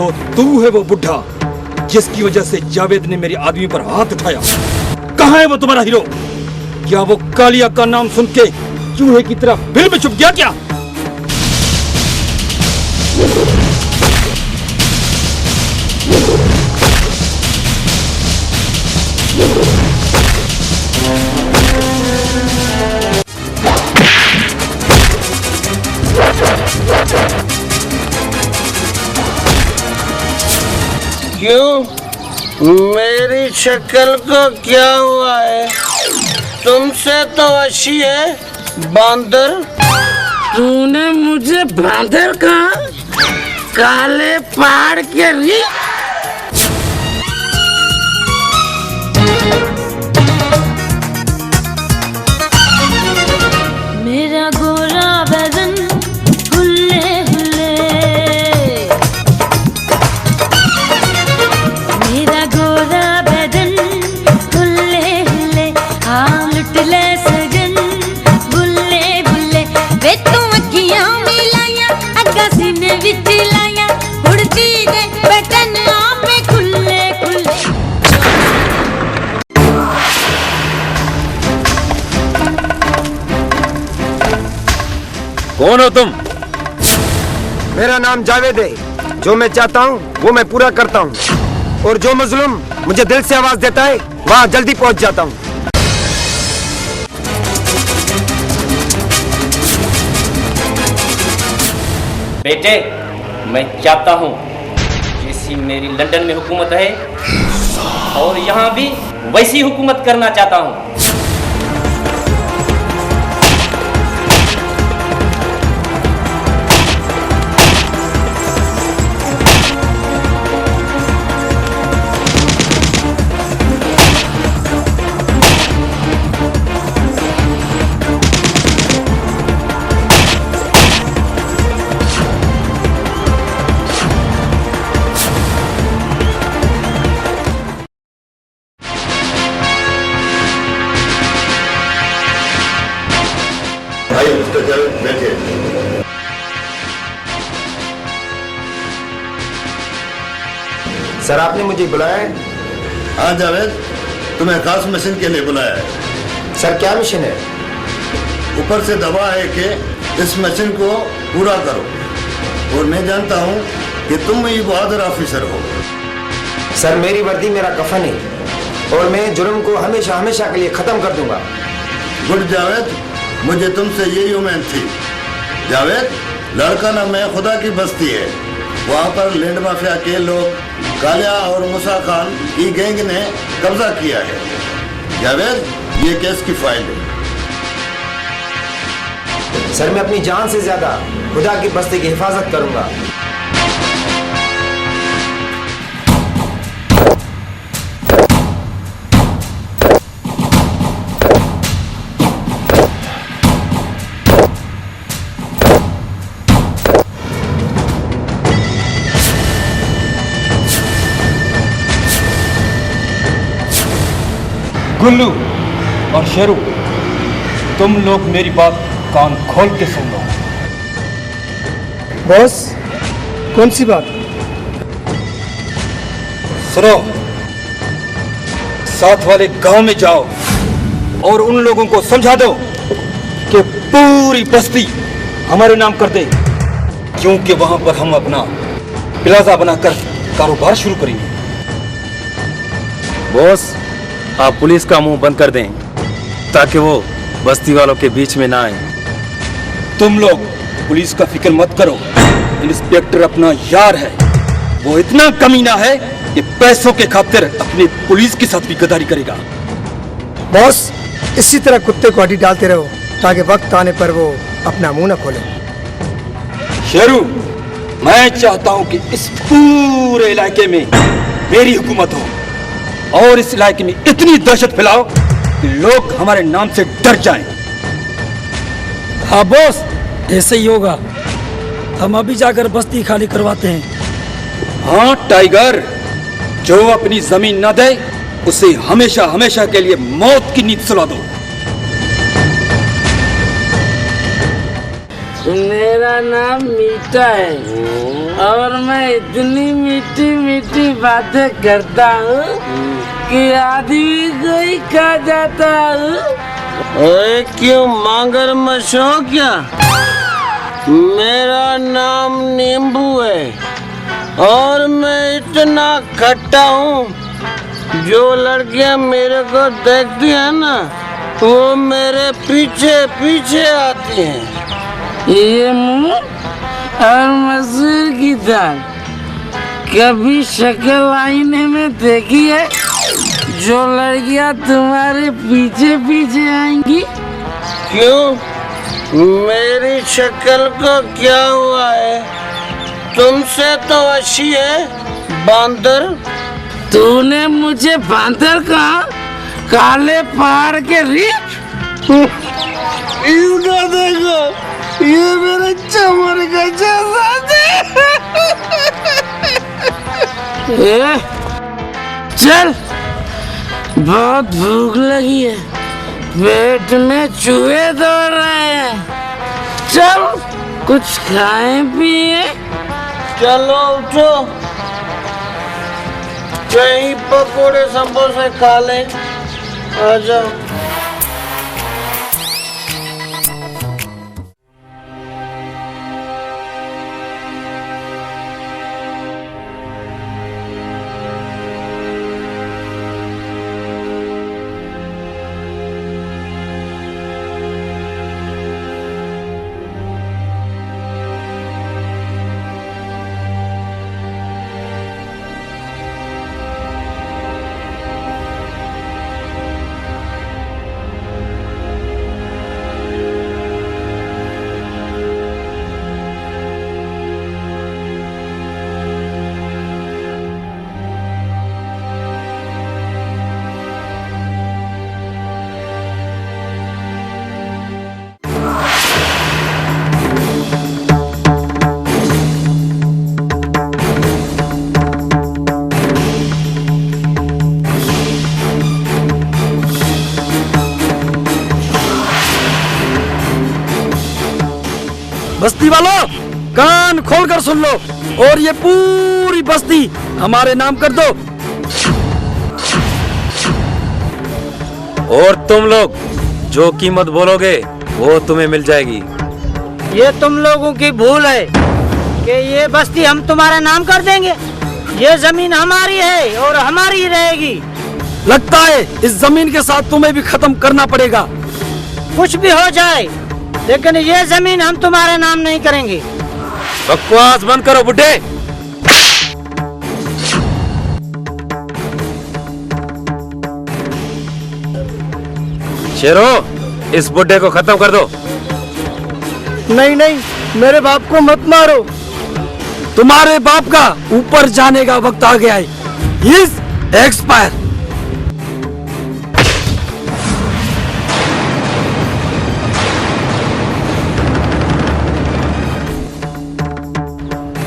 तो तू है वो बुढ़ा जिसकी वजह से जावेद ने मेरे आदमी पर हाथ उठाया। कहाँ है वो तुम्हारा हीरो? क्या वो कालिया का नाम सुन के चूहे की तरह बिल में छुप गया क्या? क्यों? मेरी शक्ल को क्या हुआ है? तुमसे तो अच्छी है बांदर। तूने मुझे बांदर कहा? काले पहाड़ के री। मेरा गोरा बदन हुल्ले हुल्ले, मेरा गोरा बदन हुल्ले हुल्ले, हाँ लुट ले सजन बुल्ले बुल्ले। वे तू अखियां मिलाया अग्गा सीने विच लाया, उड़दी दे बटन आपे खुले खुले। कौन हो तुम? मेरा नाम जावेद है। जो मैं चाहता हूँ वो मैं पूरा करता हूँ, और जो मजलूम मुझे दिल से आवाज देता है वहाँ जल्दी पहुँच जाता हूँ। बेटे, मैं चाहता हूँ जैसी मेरी लंदन में हुकूमत है और यहाँ भी वैसी हुकूमत करना चाहता हूँ। भाई मिस्टर जावेद बैठे। सर आपने मुझे बुलाया है? हाँ जावेद, तुम्हें खास मिशन के लिए बुलाया है। सर क्या मिशन है? ऊपर से दबा है कि इस मिशन को पूरा करो, और मैं जानता हूँ कि तुम ही बहादुर ऑफिसर हो। सर मेरी वर्दी मेरा कफन है, और मैं जुर्म को हमेशा हमेशा के लिए खत्म कर दूंगा। गुड जावेद, मुझे तुमसे यही उम्मीद थी। जावेद, लड़का ना मैं खुदा की बस्ती है, वहाँ पर लैंड माफिया के लोग कालिया और मूसा खान की गैंग ने कब्जा किया है। जावेद, ये केस की फाइल है। सर मैं अपनी जान से ज्यादा खुदा की बस्ती की हिफाजत करूंगा। गुल्लू और शेरू, तुम लोग मेरी बात कान खोल के सुन लो। बॉस, कौन सी बात? सुनो, साथ वाले गांव में जाओ और उन लोगों को समझा दो कि पूरी बस्ती हमारे नाम कर दे, क्योंकि वहां पर हम अपना प्लाजा बनाकर कारोबार शुरू करेंगे। बॉस, आप पुलिस का मुंह बंद कर दें ताकि वो बस्ती वालों के बीच में ना आए। तुम लोग पुलिस का फिक्र मत करो, इंस्पेक्टर अपना यार है। वो इतना कमीना है कि पैसों के खातिर अपनी पुलिस के साथ भी गद्दारी करेगा। बॉस, इसी तरह कुत्ते को हड्डी डालते रहो ताकि वक्त आने पर वो अपना मुंह न खोले। शेरू, मैं चाहता हूं कि इस पूरे इलाके में मेरी हुकूमत हो और इस इलाके में इतनी दहशत फैलाओ कि लोग हमारे नाम से डर जाएं। हाँ बॉस, ऐसे ही होगा। हम अभी जाकर बस्ती खाली करवाते हैं। हाँ टाइगर, जो अपनी जमीन न दे उसे हमेशा हमेशा के लिए मौत की नींद सुला दो। मेरा नाम मीठा है और मैं इतनी मीठी मीठी बातें करता हूँ कि आदमी को ही खा जाता हूँ। अरे क्यों मांगर मशो क्या? मेरा नाम नींबू है और मैं इतना खट्टा हूँ, जो लड़कियाँ मेरे को देखती हैं ना वो मेरे पीछे पीछे आती हैं। ये मुंह और मसूर की दाल कभी शक्ल आईने में देखी है जो लड़कियां तुम्हारे पीछे पीछे आएंगी? क्यों, मेरी शक्ल को क्या हुआ है? तुमसे तो अच्छी है बांदर। तूने मुझे बांदर कहा? काले पहाड़ के रीछ। इसको देखो, ये मेरे चमर का जैसा है। चल, बहुत भूख लगी है, पेट में चूहे दौड़ रहे हैं। चल कुछ खाएं पिए। चलो उठो, कहीं पकोड़े समोसे खा ले। आ जाओ। बस्ती वालों, कान खोलकर सुन लो और ये पूरी बस्ती हमारे नाम कर दो। और तुम लोग जो कीमत बोलोगे वो तुम्हें मिल जाएगी। ये तुम लोगों की भूल है कि ये बस्ती हम तुम्हारा नाम कर देंगे। ये जमीन हमारी है और हमारी रहेगी। लगता है इस जमीन के साथ तुम्हें भी खत्म करना पड़ेगा। कुछ भी हो जाए, लेकिन ये जमीन हम तुम्हारे नाम नहीं करेंगे। बकवास बंद करो बुड्ढे। शेरो, इस बुड्ढे को खत्म कर दो। नहीं नहीं, मेरे बाप को मत मारो। तुम्हारे बाप का ऊपर जाने का वक्त आ गया है। इस एक्सपायर।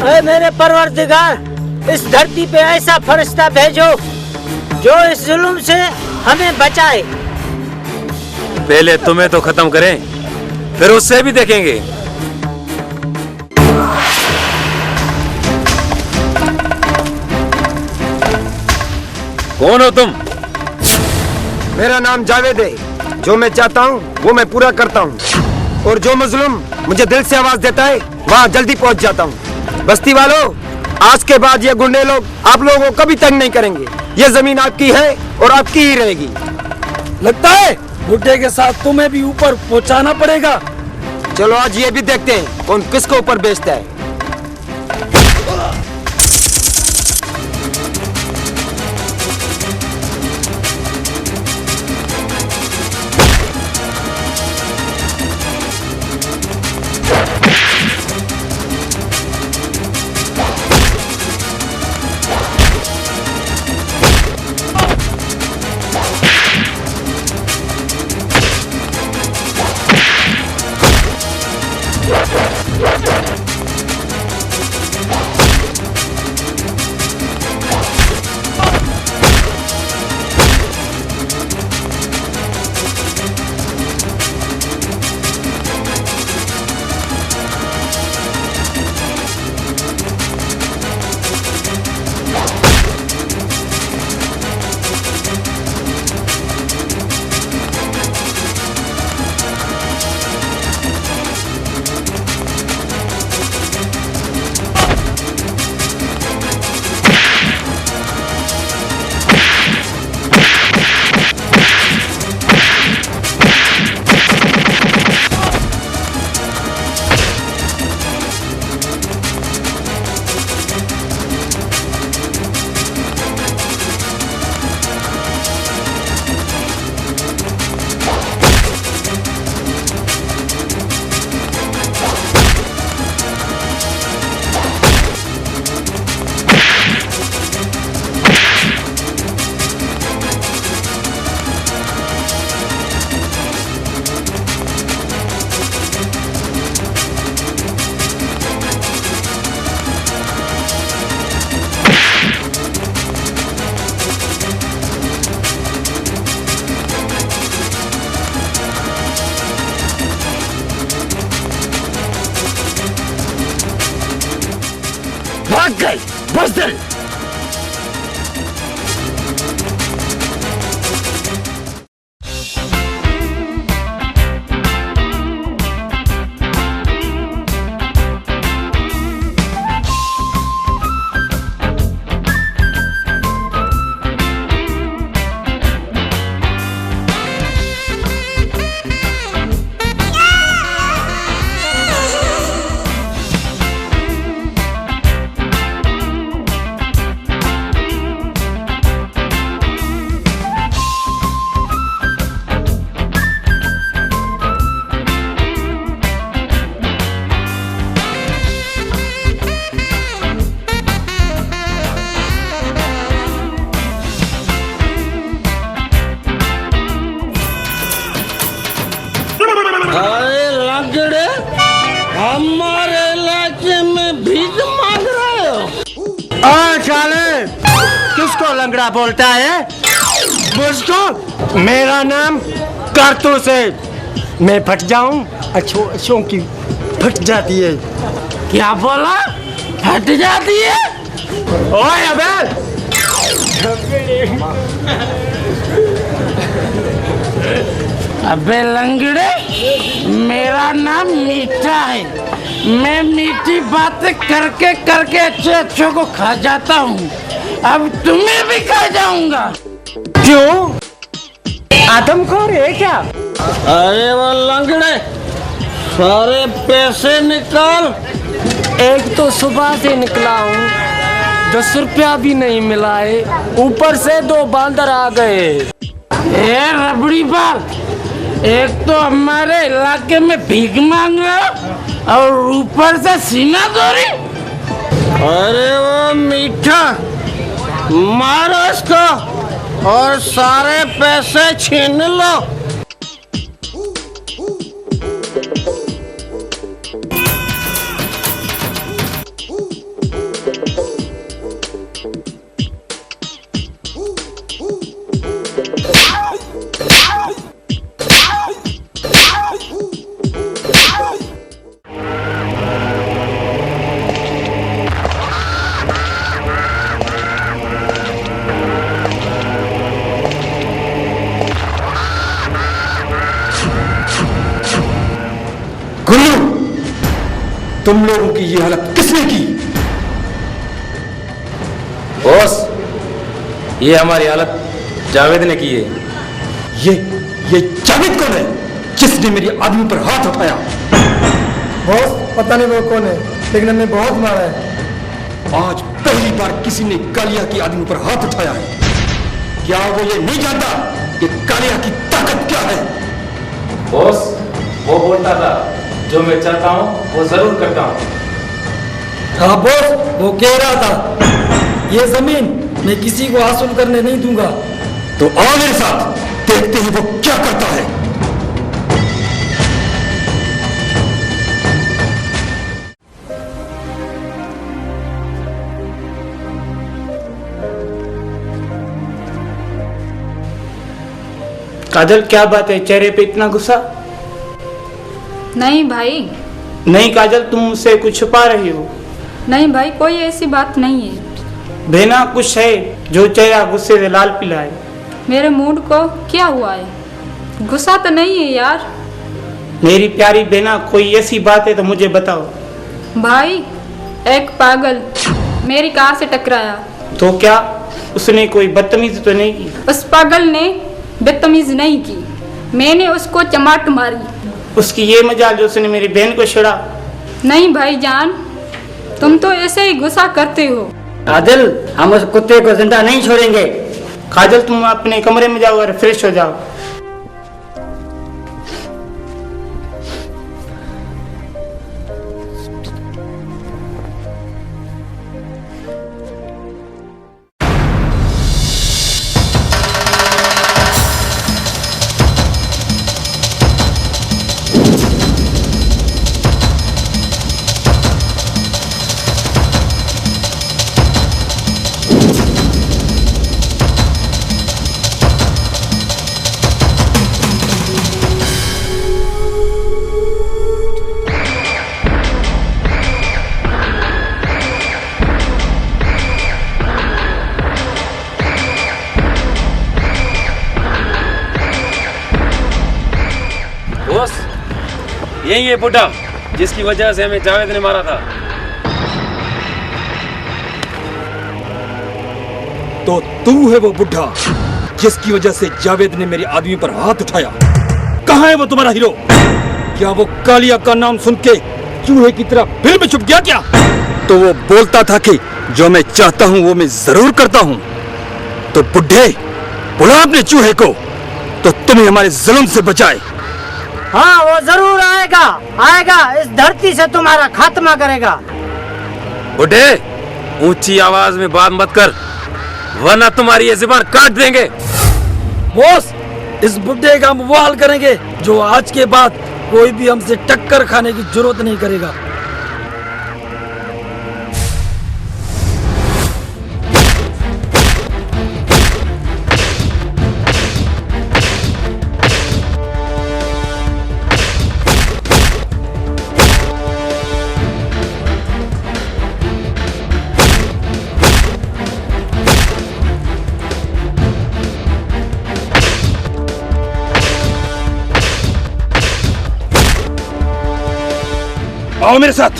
अरे मेरे परवरदिगार, इस धरती पे ऐसा फरिश्ता भेजो जो इस जुल्म से हमें बचाए। पहले तुम्हें तो खत्म करें, फिर उससे भी देखेंगे। कौन हो तुम? मेरा नाम जावेद है। जो मैं चाहता हूँ वो मैं पूरा करता हूँ, और जो मजलूम मुझे दिल से आवाज देता है वहाँ जल्दी पहुँच जाता हूँ। बस्ती वालों, आज के बाद ये गुंडे लोग आप लोगों को कभी तंग नहीं करेंगे। ये जमीन आपकी है और आपकी ही रहेगी। लगता है बुड्ढे के साथ तुम्हें भी ऊपर पहुंचाना पड़ेगा। चलो आज ये भी देखते हैं कौन किसको ऊपर बेचता है। बस दे। अरे लंगड़े, हमारे इलाके में भीख मांग रहे हो? साले, किसको लंगड़ा बोलता है? मुझको मेरा नाम कारतूस है। मैं फट जाऊं अच्छों की फट जाती है। क्या बोला? फट जाती है? ओए अबे अबे लंगड़े, मेरा नाम मीठा है। मैं मीठी बातें करके करके अच्छे को खा जाता हूँ। अब तुम्हें भी खा जाऊंगा। क्यों? आदमखोर है क्या? अरे वो लंगड़े, सारे पैसे निकाल। एक तो सुबह से निकला हूँ, 10 रुपया भी नहीं मिला है, ऊपर से 2 बांदर आ गए। ए रबड़ी बाल, एक तो हमारे इलाके में भीख मांग रहे हो और ऊपर से सीना चोरी। अरे वो मीठा, मारो इसको और सारे पैसे छीन लो। तुम लोगों की ये हालत किसने की? बॉस, ये हमारी हालत जावेद ने की है। ये जावेद कौन है जिसने मेरी आदमी पर हाथ उठाया? बॉस पता नहीं वो कौन है, लेकिन हमने बहुत मारा है। आज पहली बार किसी ने कालिया की आदमी पर हाथ उठाया है। क्या वो ये नहीं जानता कि कालिया की ताकत क्या है? बॉस, वो बोलता था जो मैं चाहता हूँ वो जरूर करता हूँ। हाँ बॉस, वो कह रहा था ये जमीन मैं किसी को हासिल करने नहीं दूंगा। तो आओ मेरे साथ, देखते हैं वो क्या करता है। काजल, क्या बात है, चेहरे पे इतना गुस्सा? नहीं भाई। नहीं काजल, तुम मुझसे कुछ छुपा रही हो। नहीं भाई, कोई ऐसी बात नहीं है। बेना, कुछ है जो चेहरा गुस्से से लाल पीला है। मेरे मूड को क्या हुआ है? गुस्सा तो नहीं है यार। मेरी प्यारी बेना, कोई ऐसी बात है तो मुझे बताओ। भाई, एक पागल मेरी कार से टकराया। तो क्या उसने कोई बदतमीजी तो नहीं की? उस पागल ने बदतमीज नहीं की, मैंने उसको चमाट मारी। उसकी ये मजाल जो उसने मेरी बहन को छेड़ा। नहीं भाई जान, तुम तो ऐसे ही गुस्सा करते हो। काजल, हम उस कुत्ते को जिंदा नहीं छोड़ेंगे। काजल, तुम अपने कमरे में जाओ और फ्रेश हो जाओ। यही है बुड्ढा जिसकी वजह से हमें जावेद ने मारा था। तो तू है वो बुढ़ा जिसकी वजह से जावेद ने मेरे आदमी पर हाथ उठाया। कहाँ है वो तुम्हारा हीरो? क्या वो कालिया का नाम सुन के चूहे की तरह फिर में छुप गया क्या? तो वो बोलता था कि जो मैं चाहता हूं वो मैं जरूर करता हूं। तो बुढ़े बुला अपने चूहे को तो तुम्हें हमारे जुल्म से बचाए। हाँ वो जरूर आएगा, आएगा, इस धरती से तुम्हारा खात्मा करेगा। बुढ़े ऊंची आवाज में बात मत कर वरना तुम्हारी ये जुबान काट देंगे। बॉस, इस बुड्ढे का हम वो हाल करेंगे जो आज के बाद कोई भी हमसे टक्कर खाने की जरूरत नहीं करेगा। आओ मेरे साथ।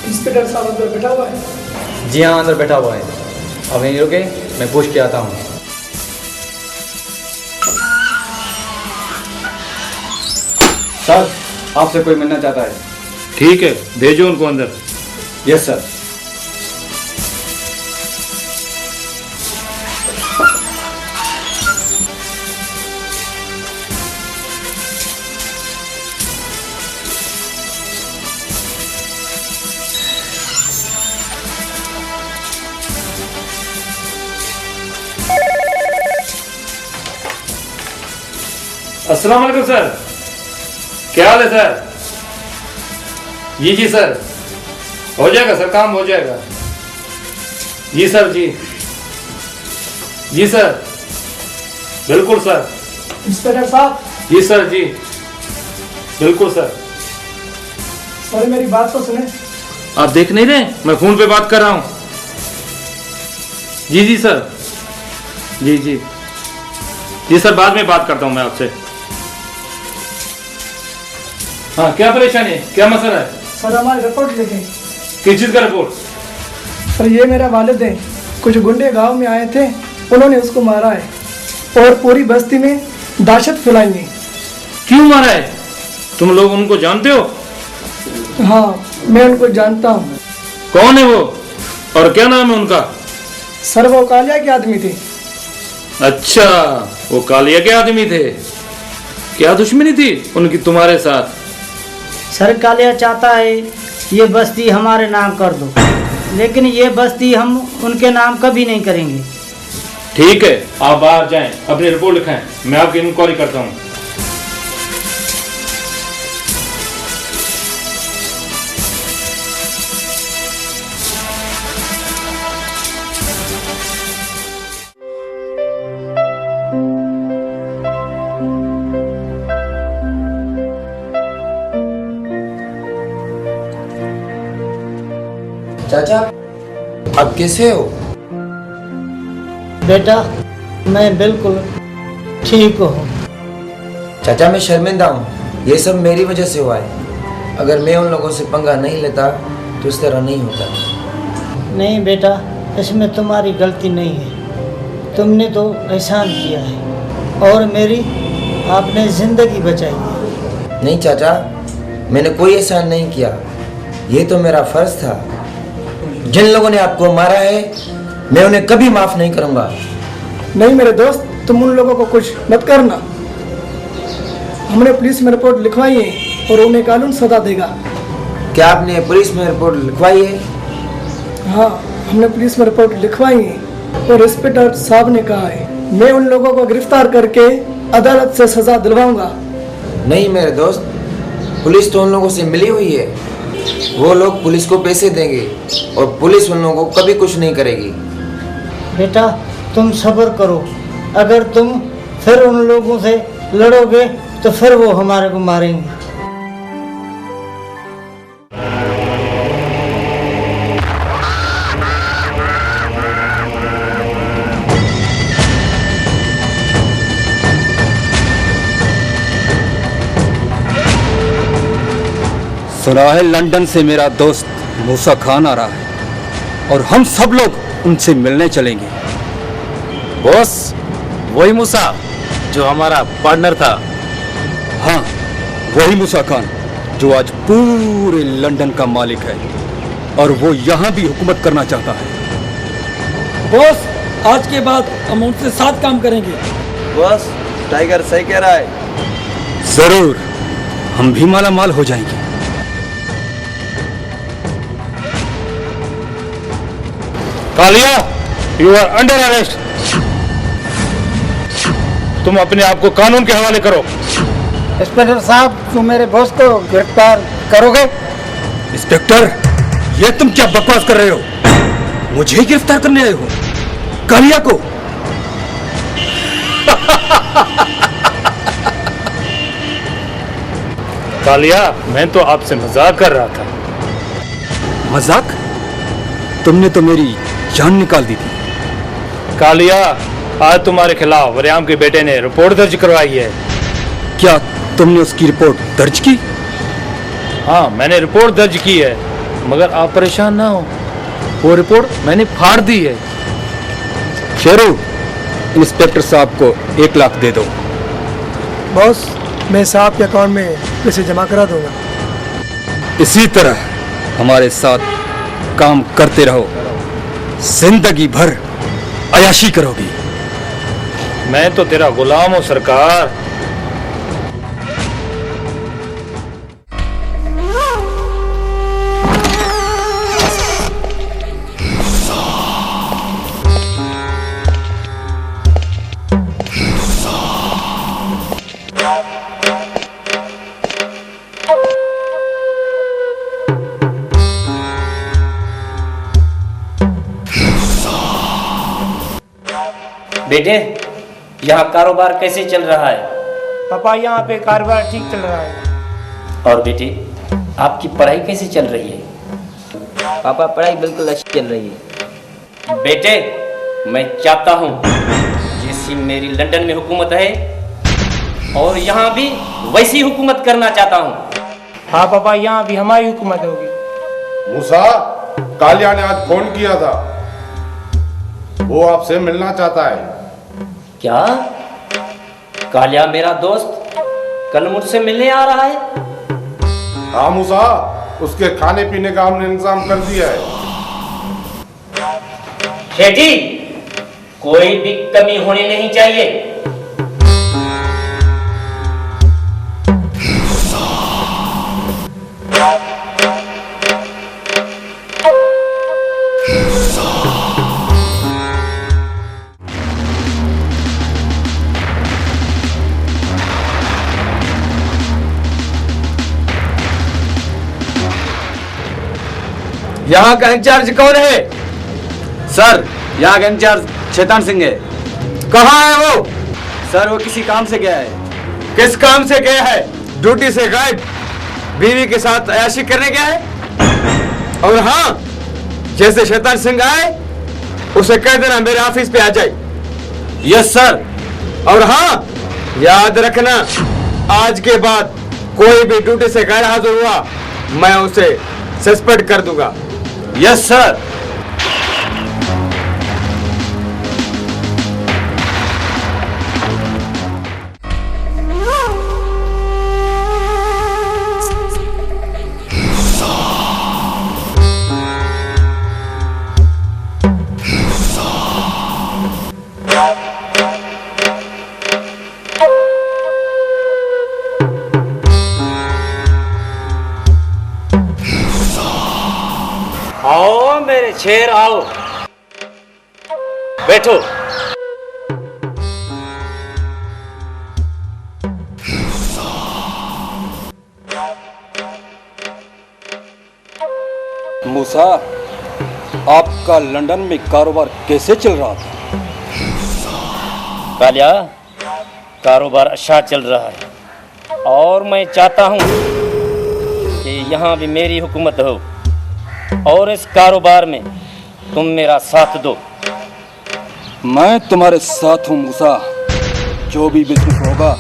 इंस्पेक्टर साहब अंदर बैठा हुआ है? जी हाँ, अंदर बैठा हुआ है। अब यहीं रुके, मैं पूछ के आता हूँ। सर, आपसे कोई मिलना चाहता है। ठीक है, भेजो उनको अंदर। Yes sir. अस्सलाम वालेकुम सर, क्या हाल है सर? जी सर, हो जाएगा सर, काम हो जाएगा। जी सर, जी सर, बिल्कुल सर। इंस्पेक्टर साहब। जी सर, जी बिल्कुल सर। सर मेरी बात तो सुने। आप देख नहीं रहे, मैं फोन पे बात कर रहा हूँ। जी सर, जी सर, बाद में बात करता हूँ मैं आपसे। हाँ, क्या परेशानी है, क्या मसला है? सर हमारी रिपोर्ट लिखें। किस चीज का रिपोर्ट? सर ये मेरा वालिद है, कुछ गुंडे गांव में आए थे, उन्होंने उसको मारा है और पूरी बस्ती में दहशत फैलाई है। क्यों मारा है? तुम लोग उनको जानते हो? हाँ मैं उनको जानता हूँ। कौन है वो और क्या नाम है उनका? सर वो कालिया के आदमी थे। अच्छा, वो कालिया के आदमी थे। क्या दुश्मनी थी उनकी तुम्हारे साथ? सर कालिया चाहता है ये बस्ती हमारे नाम कर दो, लेकिन ये बस्ती हम उनके नाम कभी नहीं करेंगे। ठीक है, आप बाहर जाएं, अपनी रिपोर्ट लिखाएं, मैं आपकी इंक्वायरी करता हूँ। चाचा अब कैसे हो? बेटा मैं बिल्कुल ठीक हूँ। चाचा मैं शर्मिंदा हूँ, ये सब मेरी वजह से हुआ है। अगर मैं उन लोगों से पंगा नहीं लेता तो इस तरह नहीं होता। नहीं बेटा, इसमें तुम्हारी गलती नहीं है। तुमने तो एहसान किया है और मेरी आपने जिंदगी बचाई है। नहीं चाचा, मैंने कोई एहसान नहीं किया, ये तो मेरा फर्ज था। जिन लोगों ने आपको मारा है मैं उन्हें कभी माफ नहीं करूंगा। नहीं मेरे दोस्त, तुम उन लोगों को कुछ मत करना। हमने पुलिस में रिपोर्ट लिखवाई है और उन्हें कानून सजा देगा। क्या आपने पुलिस में रिपोर्ट लिखवाई है? हाँ, हमने पुलिस में रिपोर्ट लिखवाई है और इंस्पेक्टर साहब ने कहा है मैं उन लोगों को गिरफ्तार करके अदालत से सजा दिलवाऊंगा। नहीं मेरे दोस्त, पुलिस तो उन लोगों से मिली हुई है। वो लोग पुलिस को पैसे देंगे और पुलिस उन लोगों को कभी कुछ नहीं करेगी। बेटा तुम सब्र करो, अगर तुम फिर उन लोगों से लड़ोगे तो फिर वो हमारे को मारेंगे। सुना है लंदन से मेरा दोस्त मूसा खान आ रहा है और हम सब लोग उनसे मिलने चलेंगे। बॉस, वही मूसा जो हमारा पार्टनर था। हाँ, वही मूसा खान जो आज पूरे लंदन का मालिक है और वो यहाँ भी हुकूमत करना चाहता है। बॉस, आज के बाद हम उनसे साथ काम करेंगे। बॉस, टाइगर सही कह रहा है। जरूर, हम भी माला माल हो जाएंगे। Kaliya, you are under arrest. तुम अपने आप को कानून के हवाले करो। इंस्पेक्टर साहब, तुम मेरे बॉस को गिरफ्तार करोगे? इंस्पेक्टर, ये तुम क्या बकवास कर रहे हो? मुझे ही गिरफ्तार करने आए हो? कालिया को? कालिया, मैं तो आपसे मजाक कर रहा था। मजाक? तुमने तो मेरी जान निकाल दी थी। कालिया, आज तुम्हारे खिलाफ वरियाम के बेटे ने रिपोर्ट दर्ज करवाई है। क्या तुमने उसकी रिपोर्ट दर्ज की? हाँ, मैंने रिपोर्ट दर्ज की है, मगर आप परेशान ना हो, वो रिपोर्ट मैंने फाड़ दी है। शेरू, इंस्पेक्टर साहब को 1 लाख दे दो। बॉस, मैं साहब के अकाउंट में पैसे जमा करा दूंगा। इसी तरह हमारे साथ काम करते रहो, जिंदगी भर अयाशी करोगी। मैं तो तेरा गुलाम हूं सरकार। बेटे, यहाँ कारोबार कैसे चल रहा है? पापा, यहाँ पे कारोबार ठीक चल रहा है। और बेटी, आपकी पढ़ाई कैसी चल रही है? पापा, पढ़ाई बिल्कुल अच्छी चल रही है। बेटे, मैं चाहता हूँ जैसी मेरी लंदन में हुकूमत है और यहाँ भी वैसी हुकूमत करना चाहता हूँ। हाँ पापा, यहाँ भी हमारी हुकूमत होगी। मूसा, कालिया ने आज फोन किया था, वो आपसे मिलना चाहता है। क्या? कालिया मेरा दोस्त कल मुझसे मिलने आ रहा है? हाँ मूसा, उसके खाने पीने का हमने इंतजाम कर दिया है। शेठी, कोई भी कमी होनी नहीं चाहिए। यहाँ का इंचार्ज कौन है? सर, यहाँ का इंचार्ज शैतान सिंह है। कहाँ है वो? सर, वो किसी काम से गया है। किस काम से गया है? ड्यूटी से गायब, बीवी के साथ अयाशी करने गया है। और हाँ, जैसे शैतान सिंह आए उसे कह देना मेरे ऑफिस पे आ जाए। Yes sir. और हाँ, याद रखना, आज के बाद कोई भी ड्यूटी से गैर हाजिर हुआ मैं उसे सस्पेंड कर दूंगा। Yes sir. आओ मेरे शेर आओ, बैठो। मूसा, आपका लंदन में कारोबार कैसे चल रहा था? कालिया, कारोबार अच्छा चल रहा है और मैं चाहता हूँ कि यहाँ भी मेरी हुकूमत हो और इस कारोबार में तुम मेरा साथ दो। मैं तुम्हारे साथ हूँ मूसा, जो भी बिजनेस होगा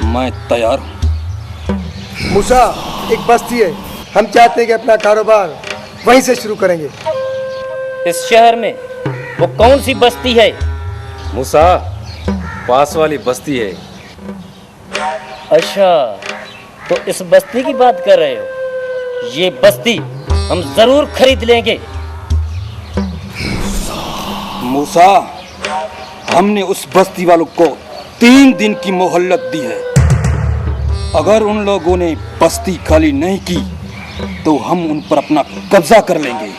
मैं तैयार हूँ। मूसा, एक बस्ती है, हम चाहते हैं कि अपना कारोबार वहीं से शुरू करेंगे। इस शहर में वो कौन सी बस्ती है? मूसा, पास वाली बस्ती है। अच्छा, तो इस बस्ती की बात कर रहे हो? ये बस्ती हम जरूर खरीद लेंगे। मूसा, हमने उस बस्ती वालों को 3 दिन की मोहल्लत दी है। अगर उन लोगों ने बस्ती खाली नहीं की तो हम उन पर अपना कब्जा कर लेंगे।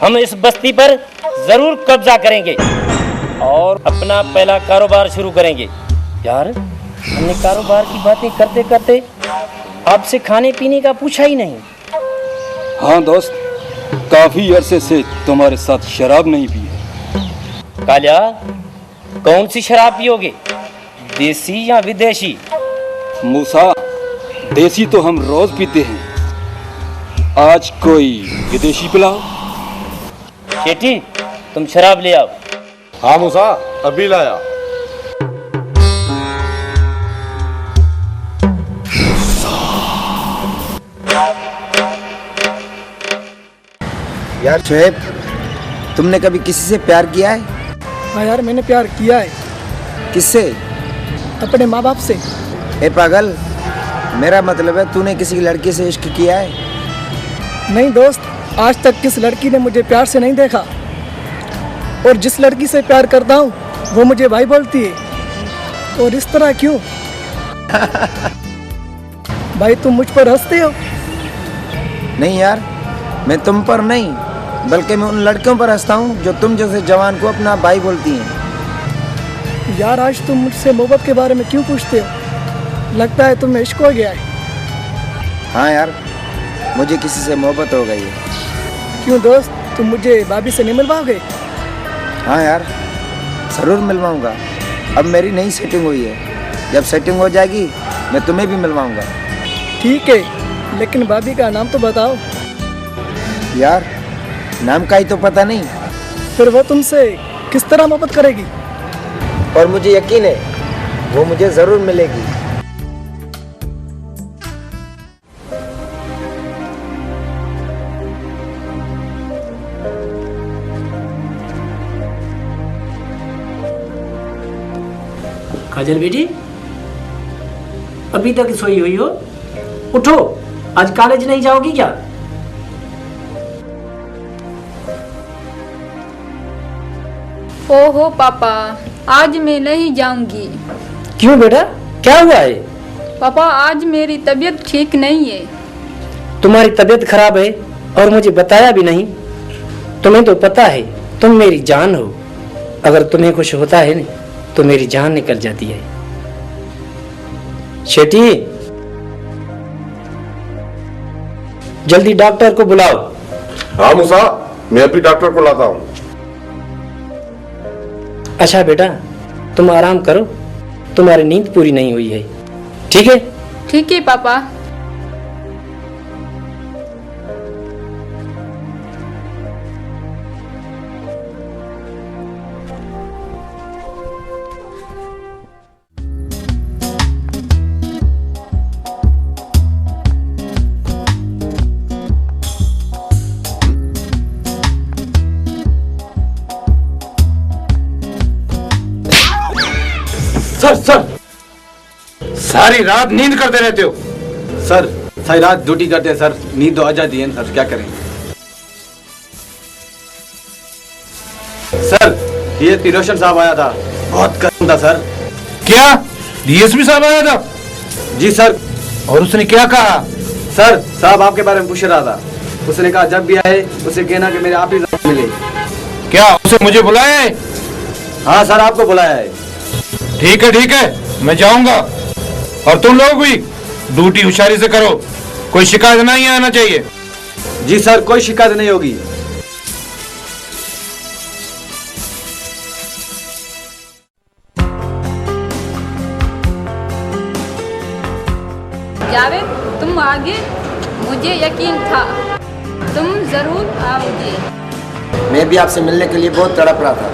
हम इस बस्ती पर जरूर कब्जा करेंगे और अपना पहला कारोबार शुरू करेंगे। यार, हमने कारोबार की बातें करते करते आपसे खाने पीने का पूछा ही नहीं। हाँ दोस्त, काफी अरसे से तुम्हारे साथ शराब नहीं पी है। कालिया, कौन सी शराब पियोगे, देसी या विदेशी? मूसा, देसी तो हम रोज पीते हैं, आज कोई विदेशी पिलाओ। शेठी, तुम शराब ले आओ। हाँ मूसा, अभी लाया। यार शोएब, तुमने कभी किसी से प्यार किया है? हाँ यार, मैंने प्यार किया है। किससे? अपने माँ बाप से। ए पागल, मेरा मतलब है तूने किसी लड़की से इश्क किया है? नहीं दोस्त, आज तक किस लड़की ने मुझे प्यार से नहीं देखा, और जिस लड़की से प्यार करता हूँ वो मुझे भाई बोलती है। और इस तरह क्यों? भाई, तुम मुझ पर हंसते हो? नहीं यार, मैं तुम पर नहीं बल्कि मैं उन लड़कियों पर हंसता हूँ जो तुम जैसे जवान को अपना भाई बोलती हैं। यार, आज तुम मुझसे मोहब्बत के बारे में क्यों पूछते हो? लगता है तुम्हें इश्क हो गया है। हाँ यार, मुझे किसी से मोहब्बत हो गई है। क्यों दोस्त, तुम मुझे भाभी से नहीं मिलवाओगे? हाँ यार, ज़रूर मिलवाऊंगा। अब मेरी नई सेटिंग हुई है, जब सेटिंग हो जाएगी मैं तुम्हें भी मिलवाऊंगा। ठीक है, लेकिन भाभी का नाम तो बताओ। यार, नाम का ही तो पता नहीं। फिर वो तुमसे किस तरह मोहब्बत करेगी? और मुझे यकीन है वो मुझे ज़रूर मिलेगी। काजल बेटी, अभी तक सोई हुई हो? उठो, आज कॉलेज नहीं जाओगी क्या? ओहो पापा, आज मैं नहीं जाऊंगी। क्यों बेटा, क्या हुआ है? पापा, आज मेरी तबीयत ठीक नहीं है। तुम्हारी तबीयत खराब है और मुझे बताया भी नहीं? तुम्हें तो पता है तुम मेरी जान हो, अगर तुम्हें कुछ होता है ना तो मेरी जान निकल जाती है। शेठी, जल्दी डॉक्टर को बुलाओ। हाँ मूसा, मैं अभी डॉक्टर को लाता हूँ। अच्छा बेटा, तुम आराम करो, तुम्हारी नींद पूरी नहीं हुई है। ठीक है? ठीक है पापा। सर, सारी रात नींद करते रहते हो। सर, सारी रात ड्यूटी करते हैं सर, नींद तो आ जाती है सर, क्या करें। सर, डीएसपी रोशन साहब आया था, बहुत गर्म था सर। क्या डीएसपी साहब आया था? जी सर। और उसने क्या कहा? सर, साहब आपके बारे में पूछ रहा था। उसने कहा जब भी आए उसे कहना कि मेरे आप ही साथ मिले। क्या उसे मुझे बुलाया है? हाँ सर, आपको बुलाया है। ठीक है, मैं जाऊंगा। और तुम लोग भी ड्यूटी होशियारी से करो, कोई शिकायत नहीं आना चाहिए। जी सर, कोई शिकायत नहीं होगी। जावेद, तुम आगे, मुझे यकीन था तुम जरूर आओगे। मैं भी आपसे मिलने के लिए बहुत तड़प रहा था।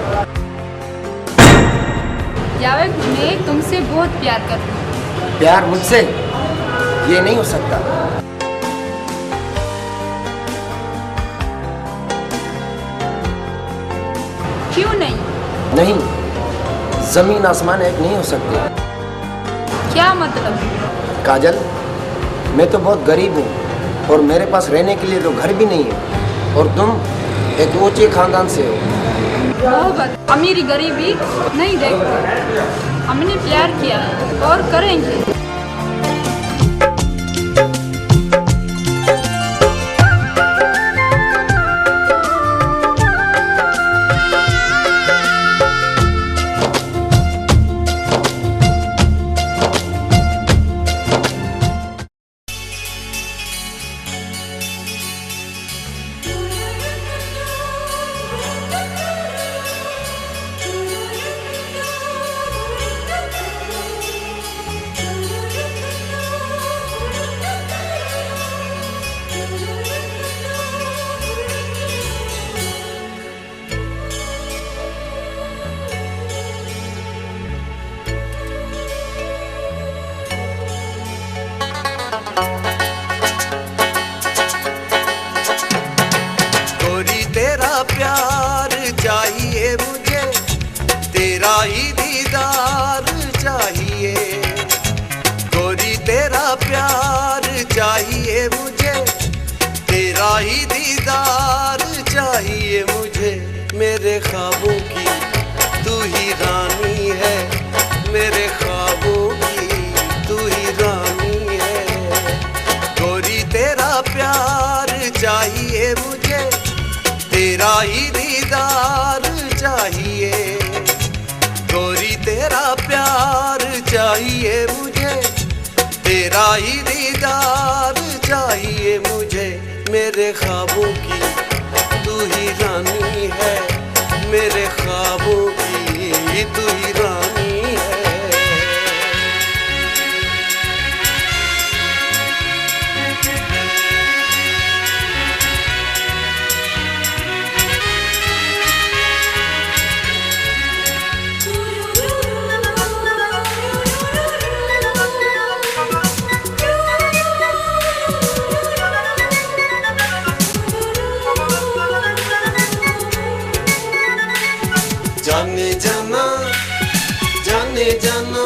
जावेद, मैं तुमसे बहुत प्यार करती हूँ। प्यार मुझसे? ये नहीं हो सकता। क्यों नहीं? नहीं, जमीन आसमान एक नहीं हो सकते। क्या मतलब? काजल, मैं तो बहुत गरीब हूँ और मेरे पास रहने के लिए तो घर भी नहीं है, और तुम एक ऊंचे खानदान से हो। मोहब्बत अमीरी गरीबी नहीं देखते, हमने प्यार किया है और करेंगे। गोरी तेरा प्यार चाहिए मुझे, तेरा ही दीदार चाहिए। गोरी तेरा प्यार चाहिए मुझे, तेरा ही दीदार चाहिए मुझे। मेरे ख्वाबों की तू ही रानी है, मेरे ख्वाबों की तू ही रानी है। गोरी तेरा प्यार चाहिए मुझे, तेरा ही दीदार चाहिए। गोरी तेरा प्यार चाहिए मुझे, तेरा ही दीदार चाहिए मुझे। मेरे ख्वाबों की तू ही रानी है, मेरे ख्वाबों की तू ही रानी है। जाने जाना, जाने जाना,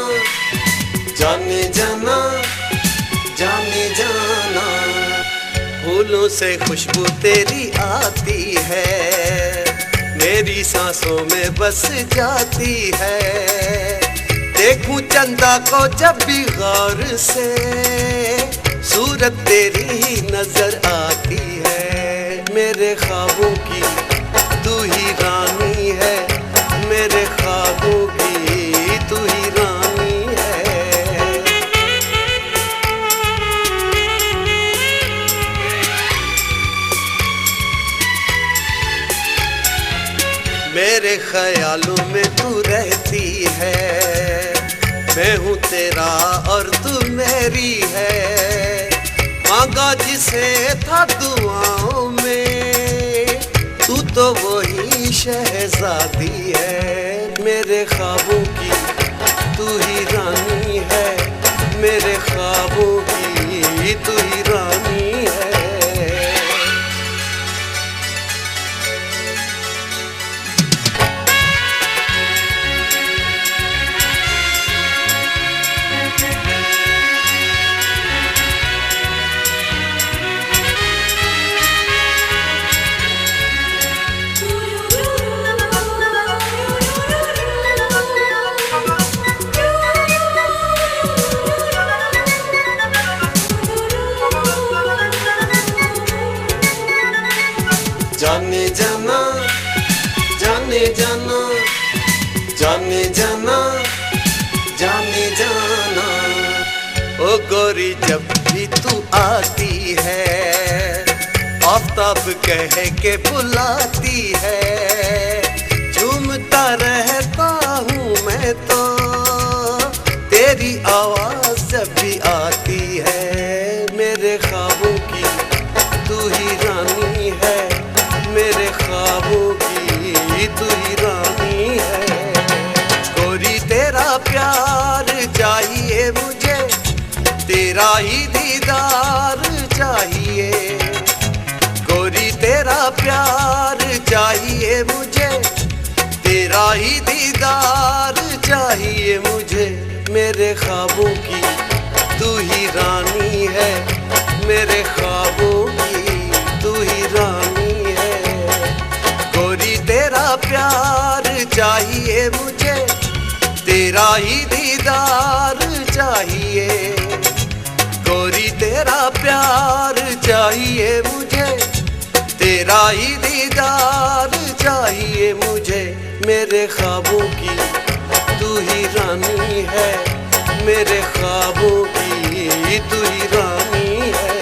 जाने जाना, जाने जाना। फूलों से खुशबू तेरी आती है, मेरी सांसों में बस जाती है। देखूं चंदा को जब भी गौर से, सूरत तेरी ही नजर आती है। मेरे ख्वाबों की तू ही रानी है, मेरे ख्वाबों की तू ही रानी है। मेरे ख्यालों में तू रहती है, मैं हूँ तेरा और तू मेरी है। मांगा जिसे था दुआओं में, तू तो वही शहजादी है। मेरे ख्वाबों की तू ही रानी है, मेरे ख्वाबों की तू ही रानी है। जाने जाना जाने जाना जाने जाना जाने जाना। ओ गोरी जब भी तू आती है आफताब कह के बुलाती है, झूमता रहता हूँ मैं तो तेरी आवाज जब भी आती है। मेरे ख्वाबों की तू ही रानी है, मेरे ख्वाबों की तू ही रानी है। गोरी तेरा प्यार चाहिए मुझे, तेरा ही दीदार चाहिए। गोरी तेरा प्यार चाहिए मुझे, तेरा ही दीदार चाहिए मुझे। मेरे ख्वाबों की तू ही रानी है, मेरे ख्वाबों की तू ही रानी है। गोरी तेरा प्यार चाहिए मुझे, तेरा ही दीदार चाहिए। गोरी तेरा प्यार चाहिए मुझे, तेरा ही दीदार चाहिए मुझे। मेरे ख्वाबों की तू ही रानी है, मेरे ख्वाबों की तू ही रानी है।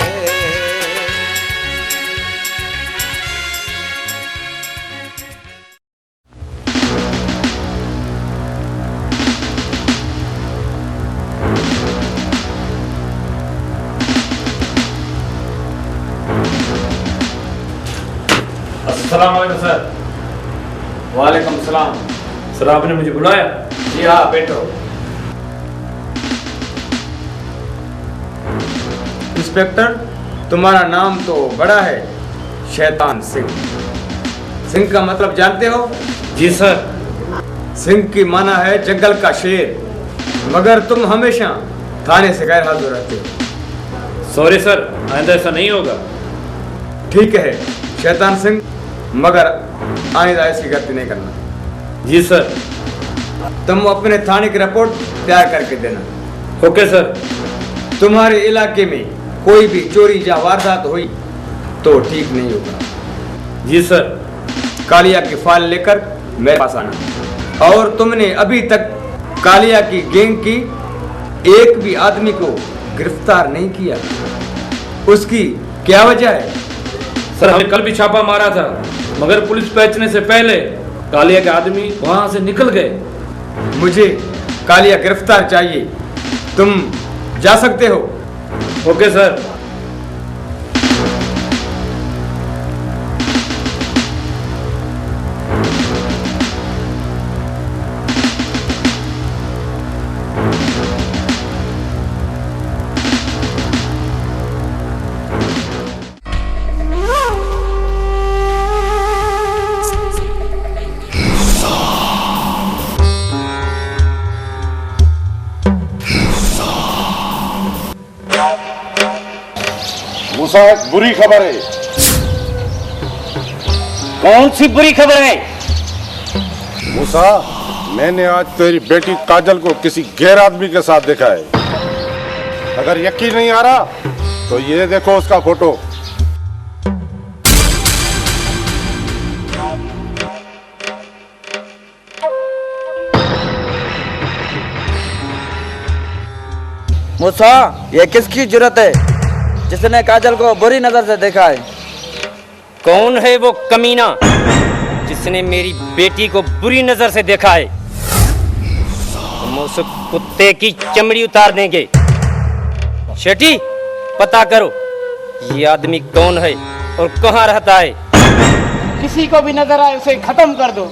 अस्सलाम वालेकुम सर। वालेकुम सलाम। सर आपने मुझे बुलाया? जी हाँ बैठो। इंस्पेक्टर तुम्हारा नाम तो बड़ा है, शैतान सिंह। सिंह का मतलब जानते हो? जी सर। सिंह की माना है जंगल का शेर, मगर तुम हमेशा थाने से गैर हाजिर रहते हो। सॉरी सर, आइंदा ऐसा नहीं होगा। ठीक है शैतान सिंह, मगर आइंदा ऐसी गलती नहीं करना। जी सर। तुम अपने थाने की रिपोर्ट तैयार करके देना। Okay sir. तुम्हारे इलाके में कोई भी चोरी या वारदात हुई तो ठीक नहीं होगा। जी सर। कालिया की फाइल लेकर मेरे पास आना। और तुमने अभी तक कालिया की गैंग की एक भी आदमी को गिरफ्तार नहीं किया, उसकी क्या वजह है? सर हमने कल भी छापा मारा था, मगर पुलिस पहुंचने से पहले कालिया के आदमी वहां से निकल गए। मुझे कालिया गिरफ्तार चाहिए, तुम जा सकते हो। Okay sir. मूसा, एक बुरी खबर है। कौन सी बुरी खबर है? मूसा, मैंने आज तेरी बेटी काजल को किसी गैर आदमी के साथ देखा है। अगर यकीन नहीं आ रहा तो ये देखो उसका फोटो। मूसा, ये किसकी जुर्रत है जिसने काजल को बुरी नजर से देखा है? कौन है वो कमीना जिसने मेरी बेटी को बुरी नजर से देखा है? हम उस कुत्ते की चमड़ी उतार देंगे। शेटी, पता करो ये आदमी कौन है और कहाँ रहता है। किसी को भी नजर आए उसे खत्म कर दो।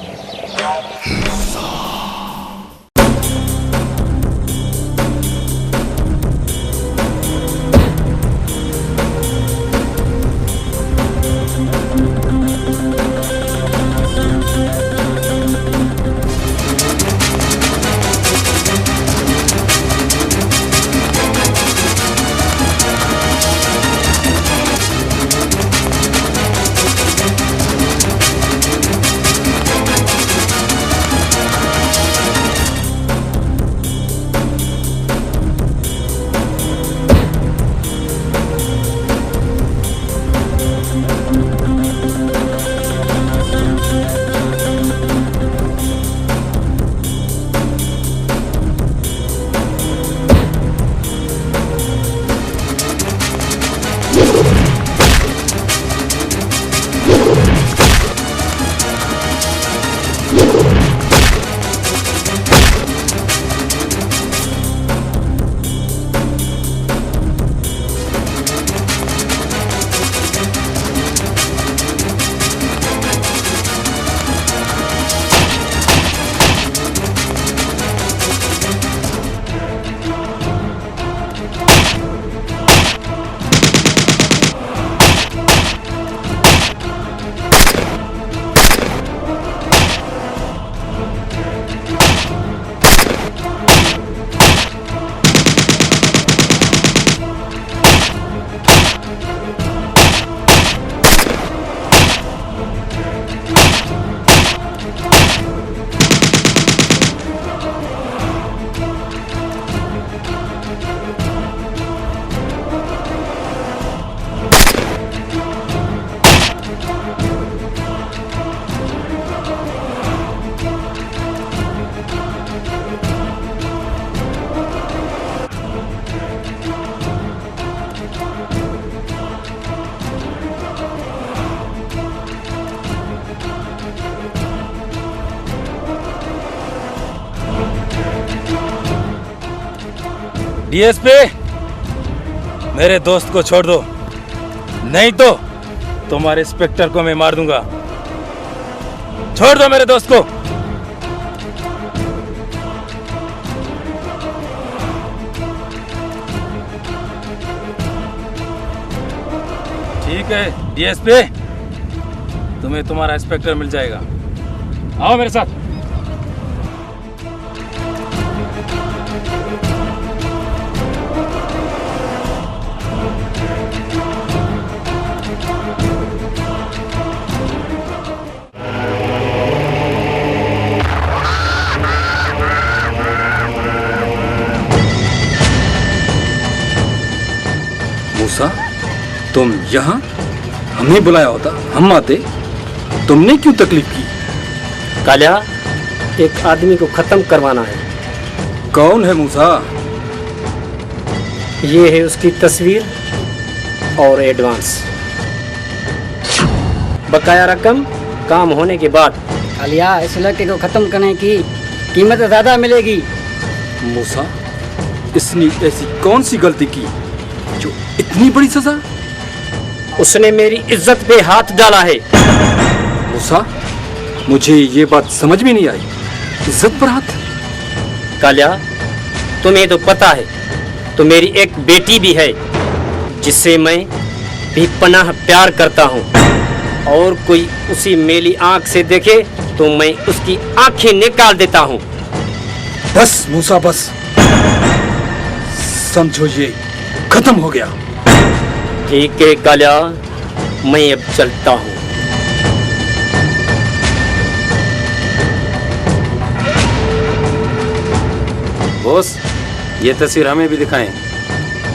डीएसपी, मेरे दोस्त को छोड़ दो, नहीं तो तुम्हारे इंस्पेक्टर को मैं मार दूंगा। छोड़ दो मेरे दोस्त को। ठीक है डीएसपी, तुम्हें तुम्हारा इंस्पेक्टर मिल जाएगा। आओ मेरे साथ। मूसा, तुम यहाँ? हमें बुलाया होता, हम आते। तुमने क्यों तकलीफ की? कालिया, एक आदमी को खत्म करवाना है। कौन है मूसा? ये है उसकी तस्वीर और एडवांस। बकाया रकम काम होने के बाद। कालिया, इस लड़के को खत्म करने की कीमत ज्यादा मिलेगी। मूसा, इसने ऐसी कौन सी गलती की जो इतनी बड़ी सजा? उसने मेरी इज्जत पे हाथ डाला है। मूसा, मुझे ये बात समझ में नहीं आई। इज्जत पर हाथ? कालिया, तुम्हें तो पता है, तो मेरी एक बेटी भी है जिससे मैं बेपनाह प्यार करता हूँ, और कोई उसी मेली आंख से देखे तो मैं उसकी आंखें निकाल देता हूँ। बस मूसा, बस समझो ये खत्म हो गया। ठीक है कालिया, मैं अब चलता हूँ। बॉस, ये तस्वीर हमें भी दिखाएं,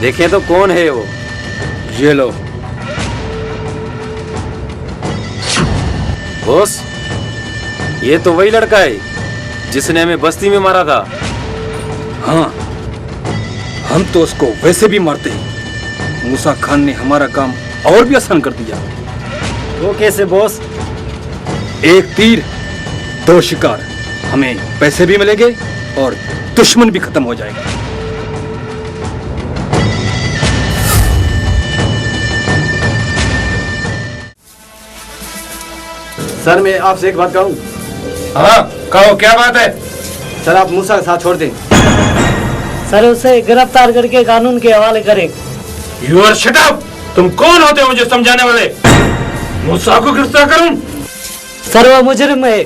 देखें तो कौन है वो। ये लो। बॉस, ये तो वही लड़का है जिसने हमें बस्ती में मारा था। हाँ, हम तो उसको वैसे भी मारते हैं। मूसा खान ने हमारा काम और भी आसान कर दिया। वो कैसे बॉस? एक तीर दो शिकार, हमें पैसे भी मिलेंगे और दुश्मन भी खत्म हो जाएगा। सर, मैं आपसे एक बात कहूँ। हाँ कहो, क्या बात है? सर, आप मूसा का साथ छोड़ दें। सर, उसे गिरफ्तार करके कानून के हवाले करें। You are shut up! तुम कौन होते हो मुझे समझाने वाले? मूसा को गिरफ्तार करूं? सर, वो मुजरिम है।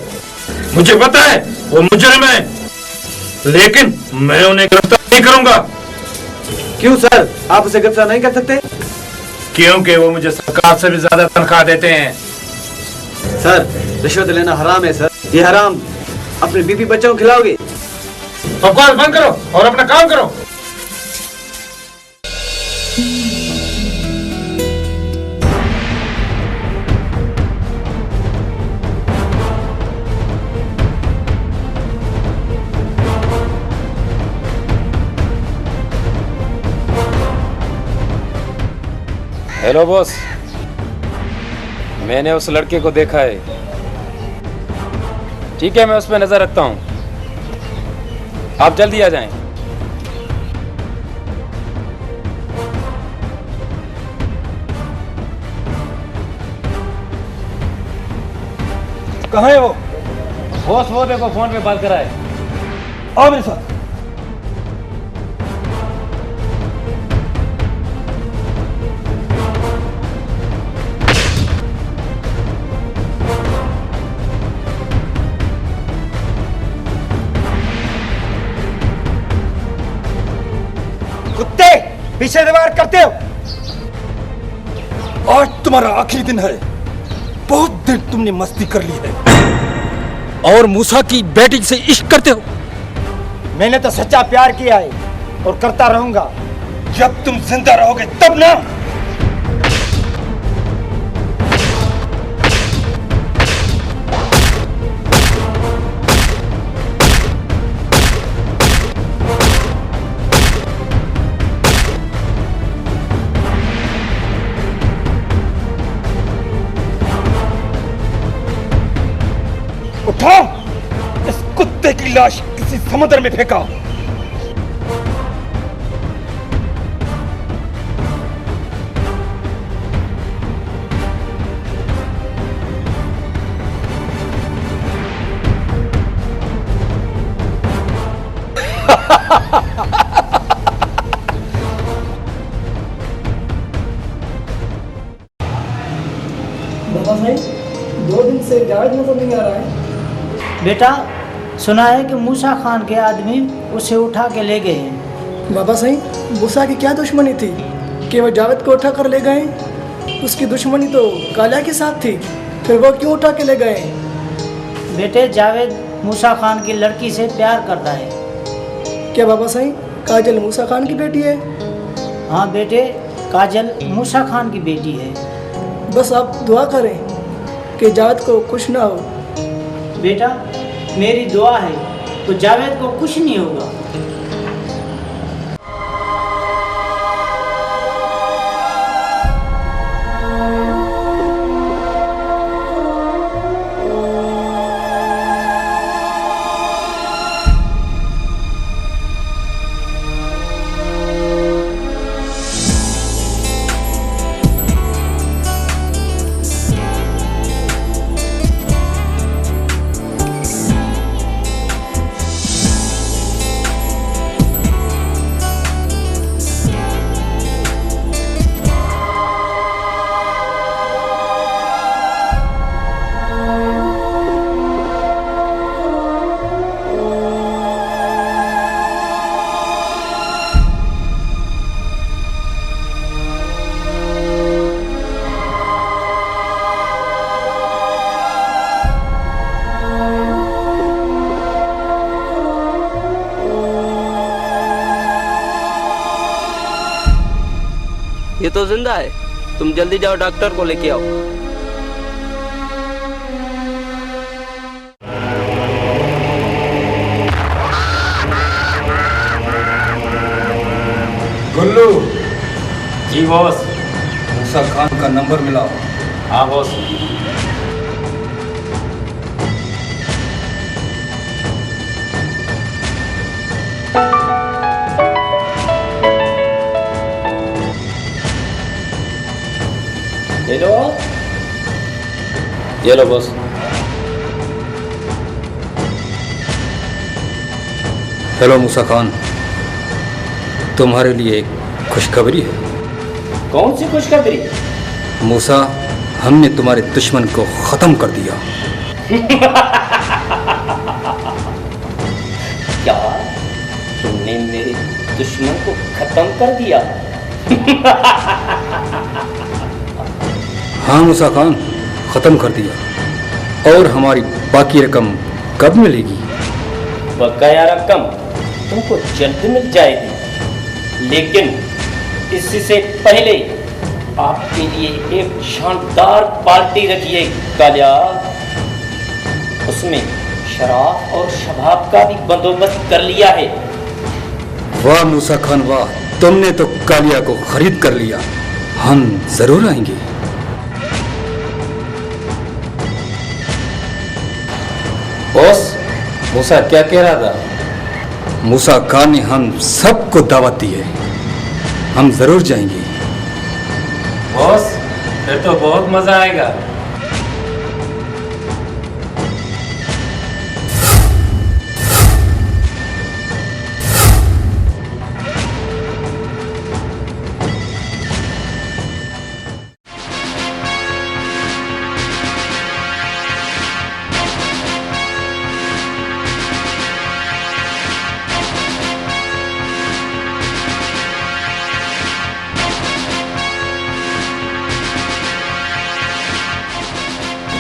मुझे पता है वो मुजरिम है, लेकिन मैं उन्हें गिरफ्तार नहीं करूंगा। क्यों सर, आप उसे गिरफ्तार नहीं कर सकते? क्योंकि वो मुझे सरकार से भी ज्यादा तनख्वाह देते हैं। सर, रिश्वत लेना हराम है सर, ये हराम अपने बीवी बच्चों को खिलाओगे। बकवास बंद करो और अपना काम करो। हेलो बॉस, मैंने उस लड़के को देखा है। ठीक है, मैं उस पर नजर रखता हूँ, आप जल्दी आ जाएं। कहाँ है वो? बॉस, वो देखो फोन पे बात कर रहा है। आओ मेरे साथ। कुत्ते, पीछे दीवार करते हो। आज तुम्हारा आखिरी दिन है। बहुत दिन तुमने मस्ती कर ली है और मूसा की बेटी से इश्क करते हो। मैंने तो सच्चा प्यार किया है और करता रहूंगा। जब तुम जिंदा रहोगे तब ना। उठाओ इस कुत्ते की लाश, किसी समुद्र में फेंका। 2 दिन से जावेद नजर नहीं आ रहा है। बेटा सुना है कि मूसा खान के आदमी उसे उठा के ले गए हैं। बाबा सही, मूसा की क्या दुश्मनी थी कि वो जावेद को उठा कर ले गए? उसकी दुश्मनी तो कालिया के साथ थी, फिर वो क्यों उठा के ले गए? बेटे जावेद मूसा खान की लड़की से प्यार करता है। क्या बाबा सही, काजल मूसा खान की बेटी है? हाँ बेटे, काजल मूसा खान की बेटी है। बस आप दुआ करें कि जावेद को कुछ ना हो। बेटा मेरी दुआ है तो जावेद को कुछ नहीं होगा। ये तो जिंदा है, तुम जल्दी जाओ डॉक्टर को लेके आओ। गुल्लू। जी बॉस। मूसा खान का नंबर मिला? हाँ बॉस। ये लो बॉस। हेलो मूसा खान, तुम्हारे लिए एक खुशखबरी है। कौन सी खुशखबरी? मूसा, हमने तुम्हारे दुश्मन को खत्म कर दिया। क्या तुमने मेरे दुश्मन को खत्म कर दिया? हाँ मूसा खान, खत्म कर दिया। और हमारी बाकी रकम कब मिलेगी? बकाया रकम तुमको जल्द मिल जाएगी, लेकिन इससे पहले आपके लिए एक शानदार पार्टी रखी है कालिया। उसमें शराब और शबाब का भी बंदोबस्त कर लिया है। वाह मूसा खान वाह, तुमने तो कालिया को खरीद कर लिया। हम जरूर आएंगे। बॉस, मूसा क्या कह रहा था? मूसा खान ने हम सबको दावत दी है, हम जरूर जाएंगे। बॉस, फिर तो बहुत मजा आएगा।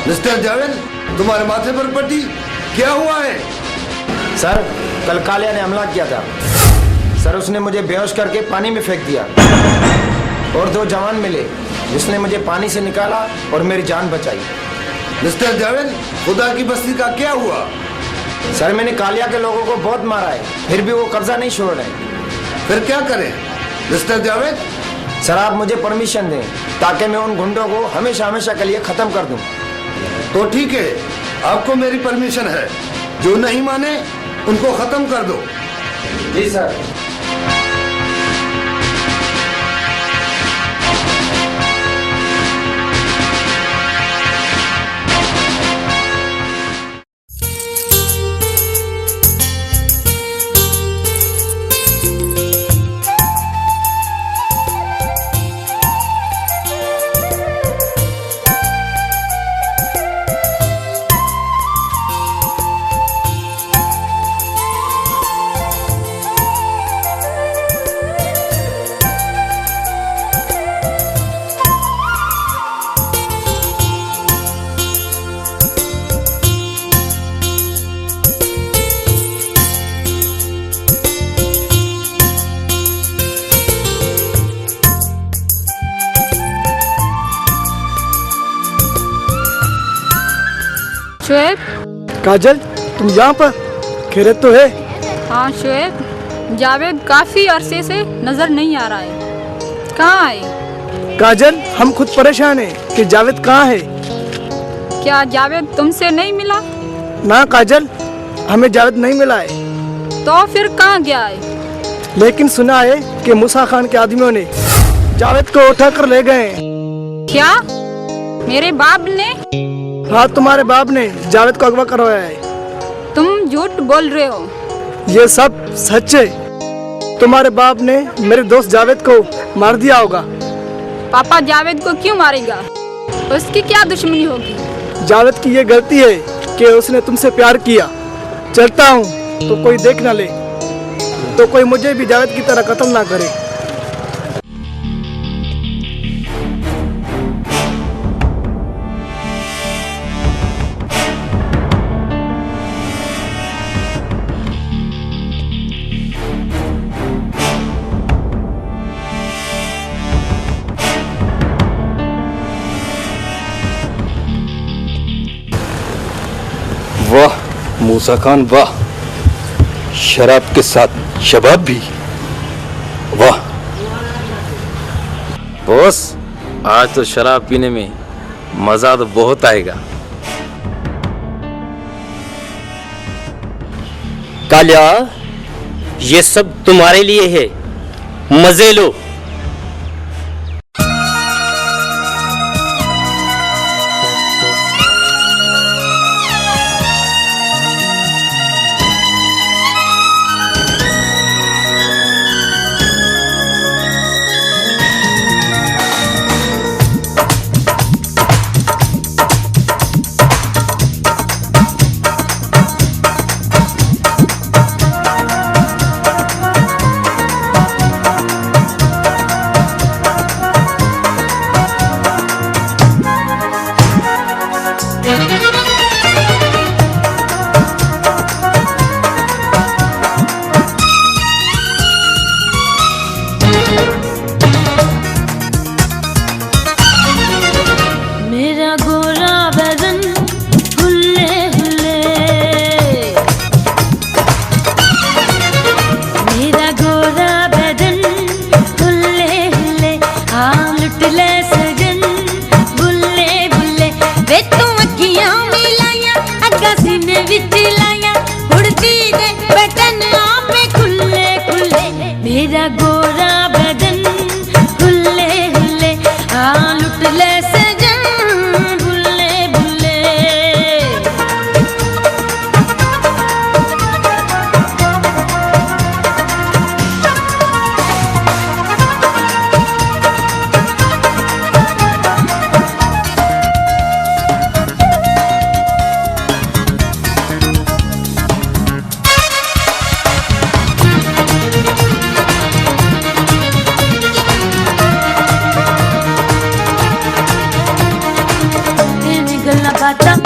मिस्टर जावेद, तुम्हारे माथे पर पट्टी क्या हुआ है? सर, कल कालिया ने हमला किया था। सर, उसने मुझे बेहोश करके पानी में फेंक दिया और 2 जवान मिले जिसने मुझे पानी से निकाला और मेरी जान बचाई। मिस्टर जावेद, खुदा की बस्ती का क्या हुआ? सर, मैंने कालिया के लोगों को बहुत मारा है, फिर भी वो कब्जा नहीं छोड़ रहे। फिर क्या करें मिस्टर जावेद? सर, आप मुझे परमिशन दें ताकि मैं उन गुंडों को हमेशा हमेशा के लिए खत्म कर दूं। तो ठीक है, आपको मेरी परमिशन है। जो नहीं माने उनको खत्म कर दो। जी सर। शोएब। काजल, तुम यहाँ पर? खैरियत तो है? हाँ शोएब, जावेद काफी अरसे से नजर नहीं आ रहा है, कहाँ है? काजल, हम खुद परेशान हैं कि जावेद कहाँ है। क्या जावेद तुमसे नहीं मिला? ना काजल, हमें जावेद नहीं मिला है। तो फिर कहाँ गया है? लेकिन सुना है कि मूसा खान के आदमियों ने जावेद को उठा कर ले गए। क्या? मेरे बाप ने? हाँ, तुम्हारे बाप ने जावेद को अगवा करवाया है। तुम झूठ बोल रहे हो। ये सब सच है। तुम्हारे बाप ने मेरे दोस्त जावेद को मार दिया होगा। पापा जावेद को क्यों मारेगा? उसकी क्या दुश्मनी होगी? जावेद की ये गलती है कि उसने तुमसे प्यार किया। चलता हूँ तो कोई देख ना ले, तो कोई मुझे भी जावेद की तरह कत्ल ना करे। वाह मूसा खान, वाह! शराब के साथ शबाब भी, वाह! बॉस, आज तो शराब पीने में मजा तो बहुत आएगा। कालिया, ये सब तुम्हारे लिए है, मजे लो।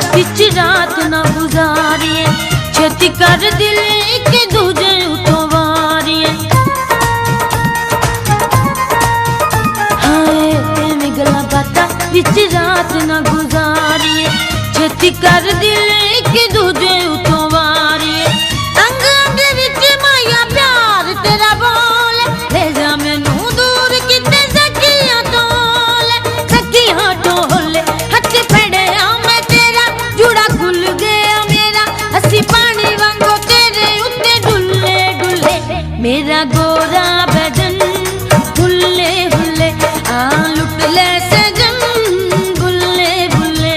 बिच रात ना गुजारिए, छेती कर दिल एक दूजे उतो वारिए। हाय तेरी गला बाता बिच रात ना गुजारिए, छेती कर दिल एक दूजे उतो वारिए। अंग अंग विच माया प्यार तेरा बोल, ले जा मैनू दूर किते सखियां तोल, सखियां टोल हथ फड़े जुड़ा खुल गया मेरा, हसी पानी वांगो तेरे उत्ते डुले डुले। मेरा गोरा बदन हुल्ले हुल्ले, आ लुट ले सजन बुल्ले बुल्ले।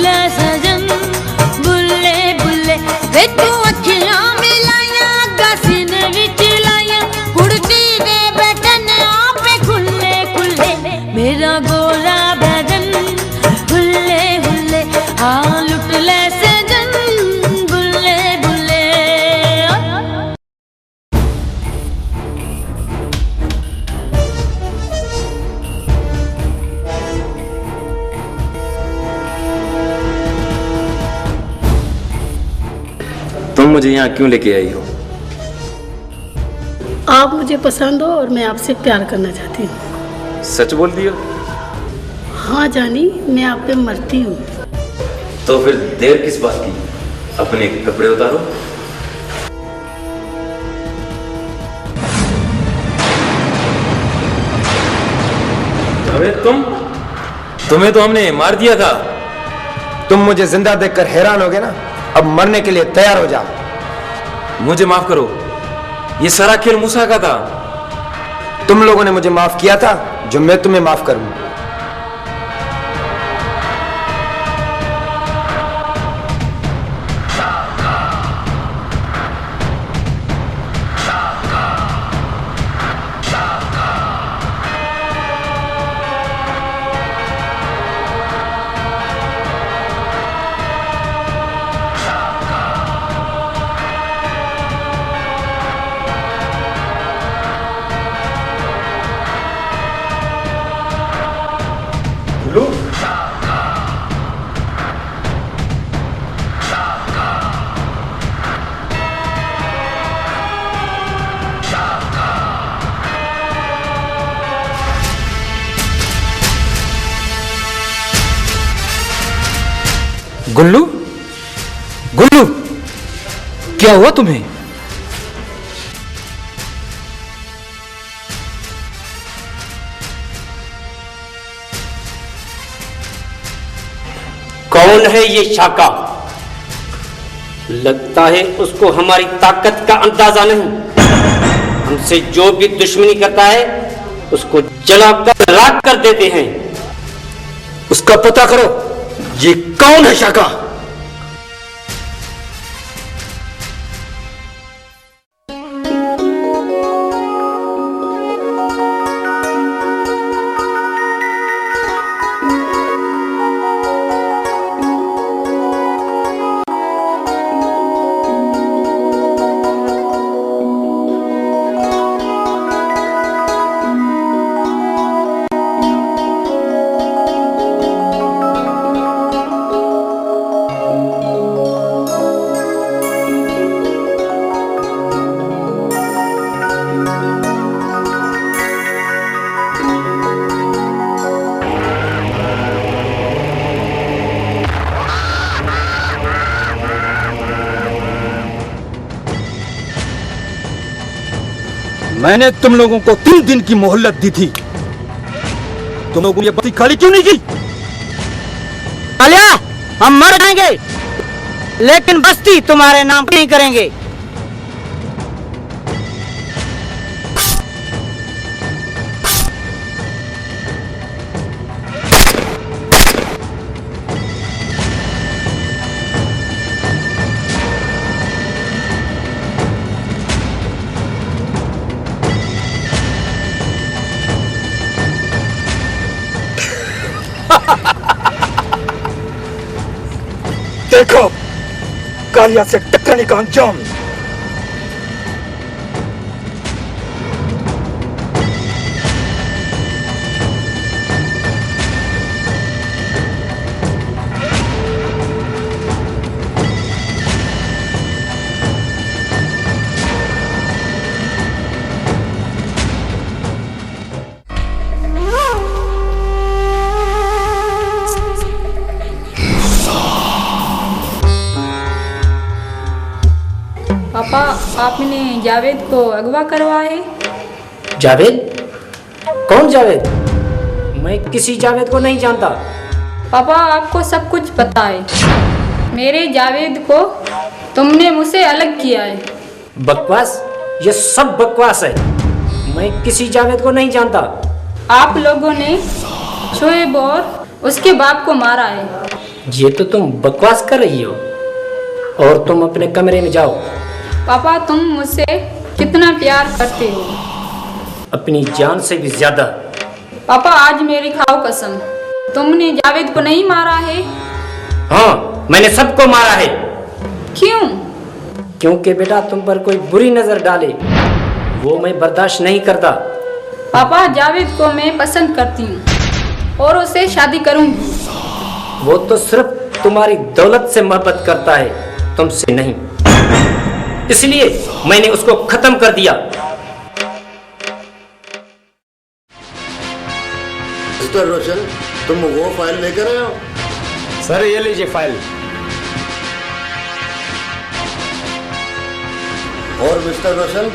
ले सजन बुल्ले बुल्ले वे तू अखियां मिलाया गसीने विच लाया कुड़ती दे बटन आपे खुले खुले मेरा गोरा बदन हुल्ले हुल्ले हाँ लुट ले सजन बुल्ले बुल्ले। तुम मुझे यहाँ क्यों लेके आई हो? आप मुझे पसंद हो और मैं आपसे प्यार करना चाहती हूँ। सच बोल दियो? हाँ जानी, मैं आप पे मरती हूँ। तो फिर देर किस बात की? अपने कपड़े उतारो। अबे तुम्हें तो हमने मार दिया था। तुम मुझे जिंदा देखकर हैरान हो गए ना, अब मरने के लिए तैयार हो जाओ। मुझे माफ करो, ये सारा खेल मूसा का था। तुम लोगों ने मुझे माफ किया था, जो मैं तुम्हें माफ करूं। गुल्लू, गुल्लू, क्या हुआ तुम्हें? कौन है ये शाका? लगता है उसको हमारी ताकत का अंदाजा नहीं। हमसे जो भी दुश्मनी करता है उसको जलाकर राख कर देते हैं। उसका पता करो, ये कौन है शाका? मैंने तुम लोगों को 3 दिन की मोहलत दी थी। तुम लोगों ने ये बस्ती खाली क्यों नहीं की? कालिया, हम मर जाएंगे लेकिन बस्ती तुम्हारे नाम नहीं करेंगे। देखो कालिया से टकराने का अंजाम। पापा, आपने जावेद को अगवा करवाया है। जावेद? कौन जावेद? मैं किसी जावेद को नहीं जानता। पापा, आपको सब कुछ पता है। मेरे जावेद को तुमने मुझसे अलग किया है। बकवास, ये सब बकवास है। मैं किसी जावेद को नहीं जानता। आप लोगों ने शोएब और उसके बाप को मारा है। ये तो तुम बकवास कर रही हो, और तुम अपने कमरे में जाओ। पापा तुम मुझसे कितना प्यार करते हो? अपनी जान से भी ज्यादा। पापा आज मेरी खाओ कसम, तुमने जावेद को नहीं मारा है? हाँ, मैंने सबको मारा है। क्यों? क्योंकि बेटा तुम पर कोई बुरी नजर डाले वो मैं बर्दाश्त नहीं करता। पापा जावेद को मैं पसंद करती हूँ और उससे शादी करूंगी। वो तो सिर्फ तुम्हारी दौलत से मोहब्बत करता है, तुमसे नहीं। इसलिए मैंने उसको खत्म कर दिया। मिस्टर रोशन, तुम वो फाइल लेकर आए हो? सर ये लीजिए फाइल। और मिस्टर रोशन,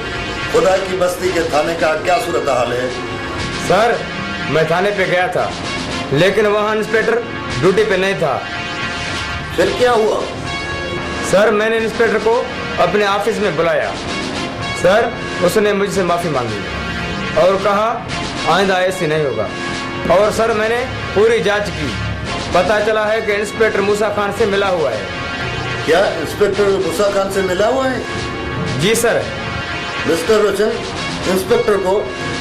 खुदा की बस्ती के थाने का क्या सूरत हाल है? सर मैं थाने पे गया था, लेकिन वहाँ इंस्पेक्टर ड्यूटी पे नहीं था। फिर क्या हुआ? सर मैंने इंस्पेक्टर को अपने ऑफिस में बुलाया। सर उसने मुझसे माफ़ी मांगी और कहा आइंदा ऐसी नहीं होगा। और सर मैंने पूरी जांच की, पता चला है कि इंस्पेक्टर मूसा खान से मिला हुआ है। क्या इंस्पेक्टर मूसा खान से मिला हुआ है? जी सर। मिस्टर रोशन, इंस्पेक्टर को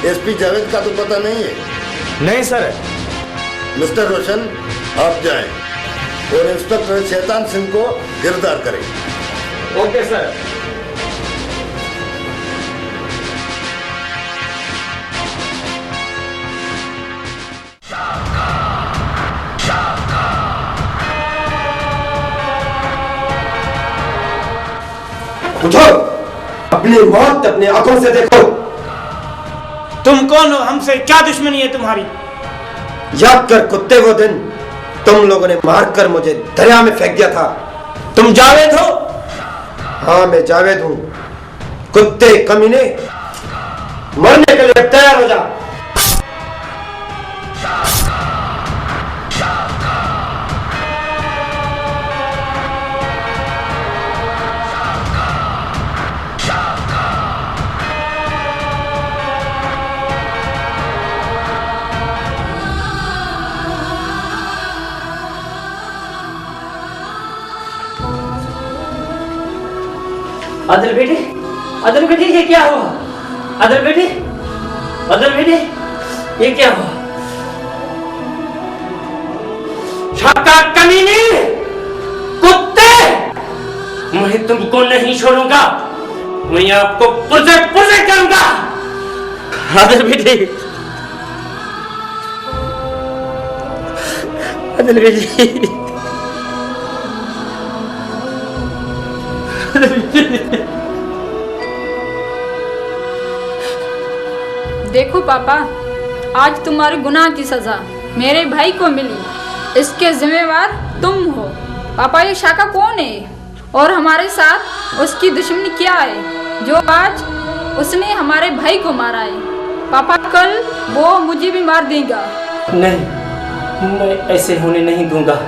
एसपी जावेद का तो पता नहीं है? नहीं सर। मिस्टर रोशन, आप जाएं और इंस्पेक्टर शैतान सिंह को गिरफ्तार करें। Okay sir. उठो, अपनी मौत अपनी आंखों से देखो। तुम कौन हो? हमसे क्या दुश्मनी है तुम्हारी? याद कर कुत्ते, वो दिन तुम लोगों ने मारकर मुझे दरिया में फेंक दिया था। तुम जावेद हो? हाँ मैं जावेद हूं। कुत्ते कमीने, मरने के लिए तैयार हो जा। अदल बेटे, अदल बेटे ये क्या हुआ? अदल बेटे, अदल बेटे ये क्या हुआ? शाका कमीने, कुत्ते, मैं तुमको नहीं छोड़ूंगा। मैं आपको पुर्जे पुर्जे करूंगा। अदल बेटे, अदल बेटे, देखो पापा, आज तुम्हारे गुनाह की सजा मेरे भाई को मिली, इसके जिम्मेवार तुम हो। पापा ये शाका कौन है और हमारे साथ उसकी दुश्मनी क्या है जो आज उसने हमारे भाई को मारा है? पापा कल वो मुझे भी मार देगा। नहीं, मैं ऐसे होने नहीं दूंगा।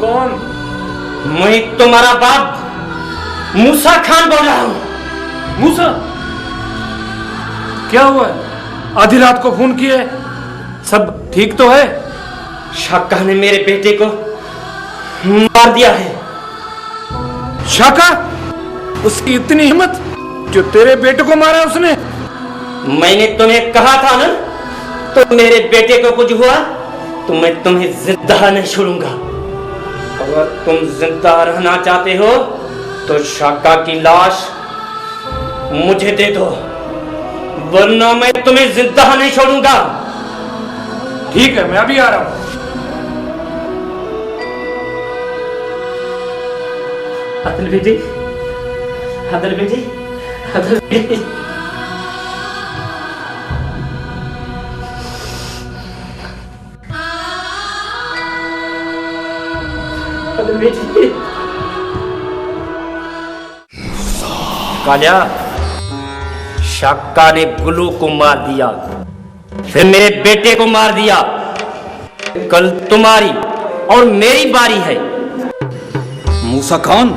कौन? मैं तुम्हारा बाप मूसा खान बोल रहा हूँ। मूसा? क्या हुआ? आधी रात को फोन किए, सब ठीक तो है? शाका ने मेरे बेटे को मार दिया है। शाका? उसकी इतनी हिम्मत जो तेरे बेटे को मारा उसने? मैंने तुम्हें कहा था ना, तो मेरे बेटे को कुछ हुआ तो मैं तुम्हें जिंदा नहीं छोड़ूंगा। अगर तुम जिंदा रहना चाहते हो तो शाका की लाश मुझे दे दो, वरना मैं तुम्हें जिंदा नहीं छोड़ूंगा। ठीक है, मैं अभी आ रहा हूं। अदल बेटी, अदल बेटी, अदल बेटी, अदल बेटी। कालिया, शाका ने गुल्लू को मार दिया, फिर मेरे बेटे को मार दिया। कल तुम्हारी और मेरी बारी है। मूसा खान,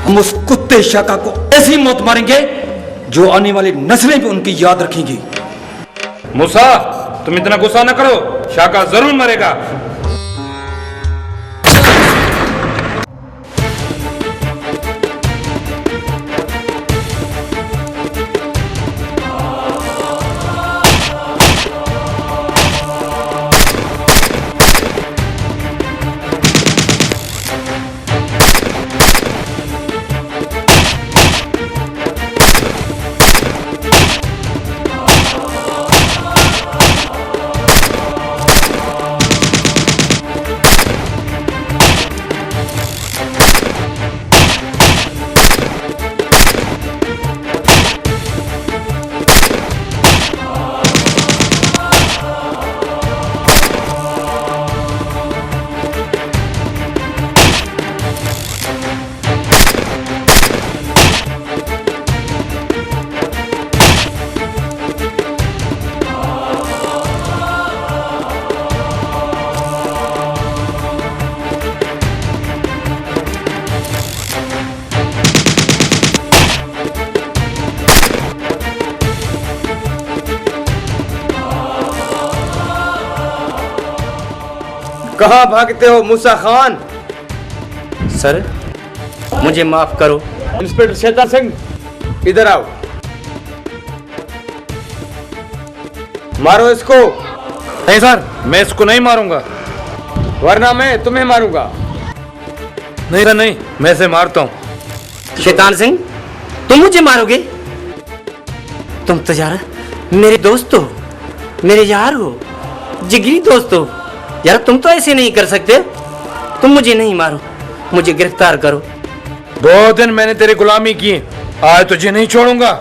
हम उस कुत्ते शाका को ऐसी मौत मारेंगे जो आने वाली नस्लें भी उनकी याद रखेंगी। मूसा, तुम इतना गुस्सा न करो, शाका जरूर मरेगा। कहाँ भागते हो मूसा खान? सर, मुझे माफ करो। इंस्पेक्टर शैतान सिंह, इधर आओ। मारो इसको। नहीं सर, मैं इसको नहीं मारूंगा। वरना मैं तुम्हें मारूंगा। नहीं सर नहीं, मैं इसे मारता हूँ। शैतान सिंह, तुम मुझे मारोगे? तुम तो यार मेरे दोस्त हो, मेरे यार हो, जिगरी दोस्त हो। यार तुम तो ऐसे नहीं कर सकते। तुम मुझे नहीं मारो, मुझे गिरफ्तार करो। बहुत दिन मैंने तेरी गुलामी की, आज तुझे नहीं छोड़ूंगा।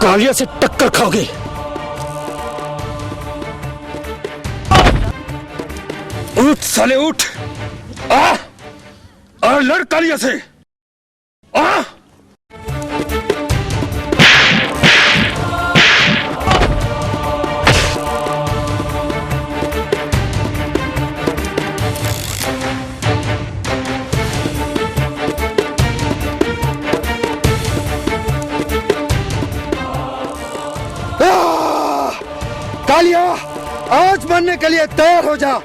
कालिया से टक्कर खाओगे। उठ साले उठ, आ लड़ कालिया से। आ कालिया, आज मरने के लिए तैयार हो जा।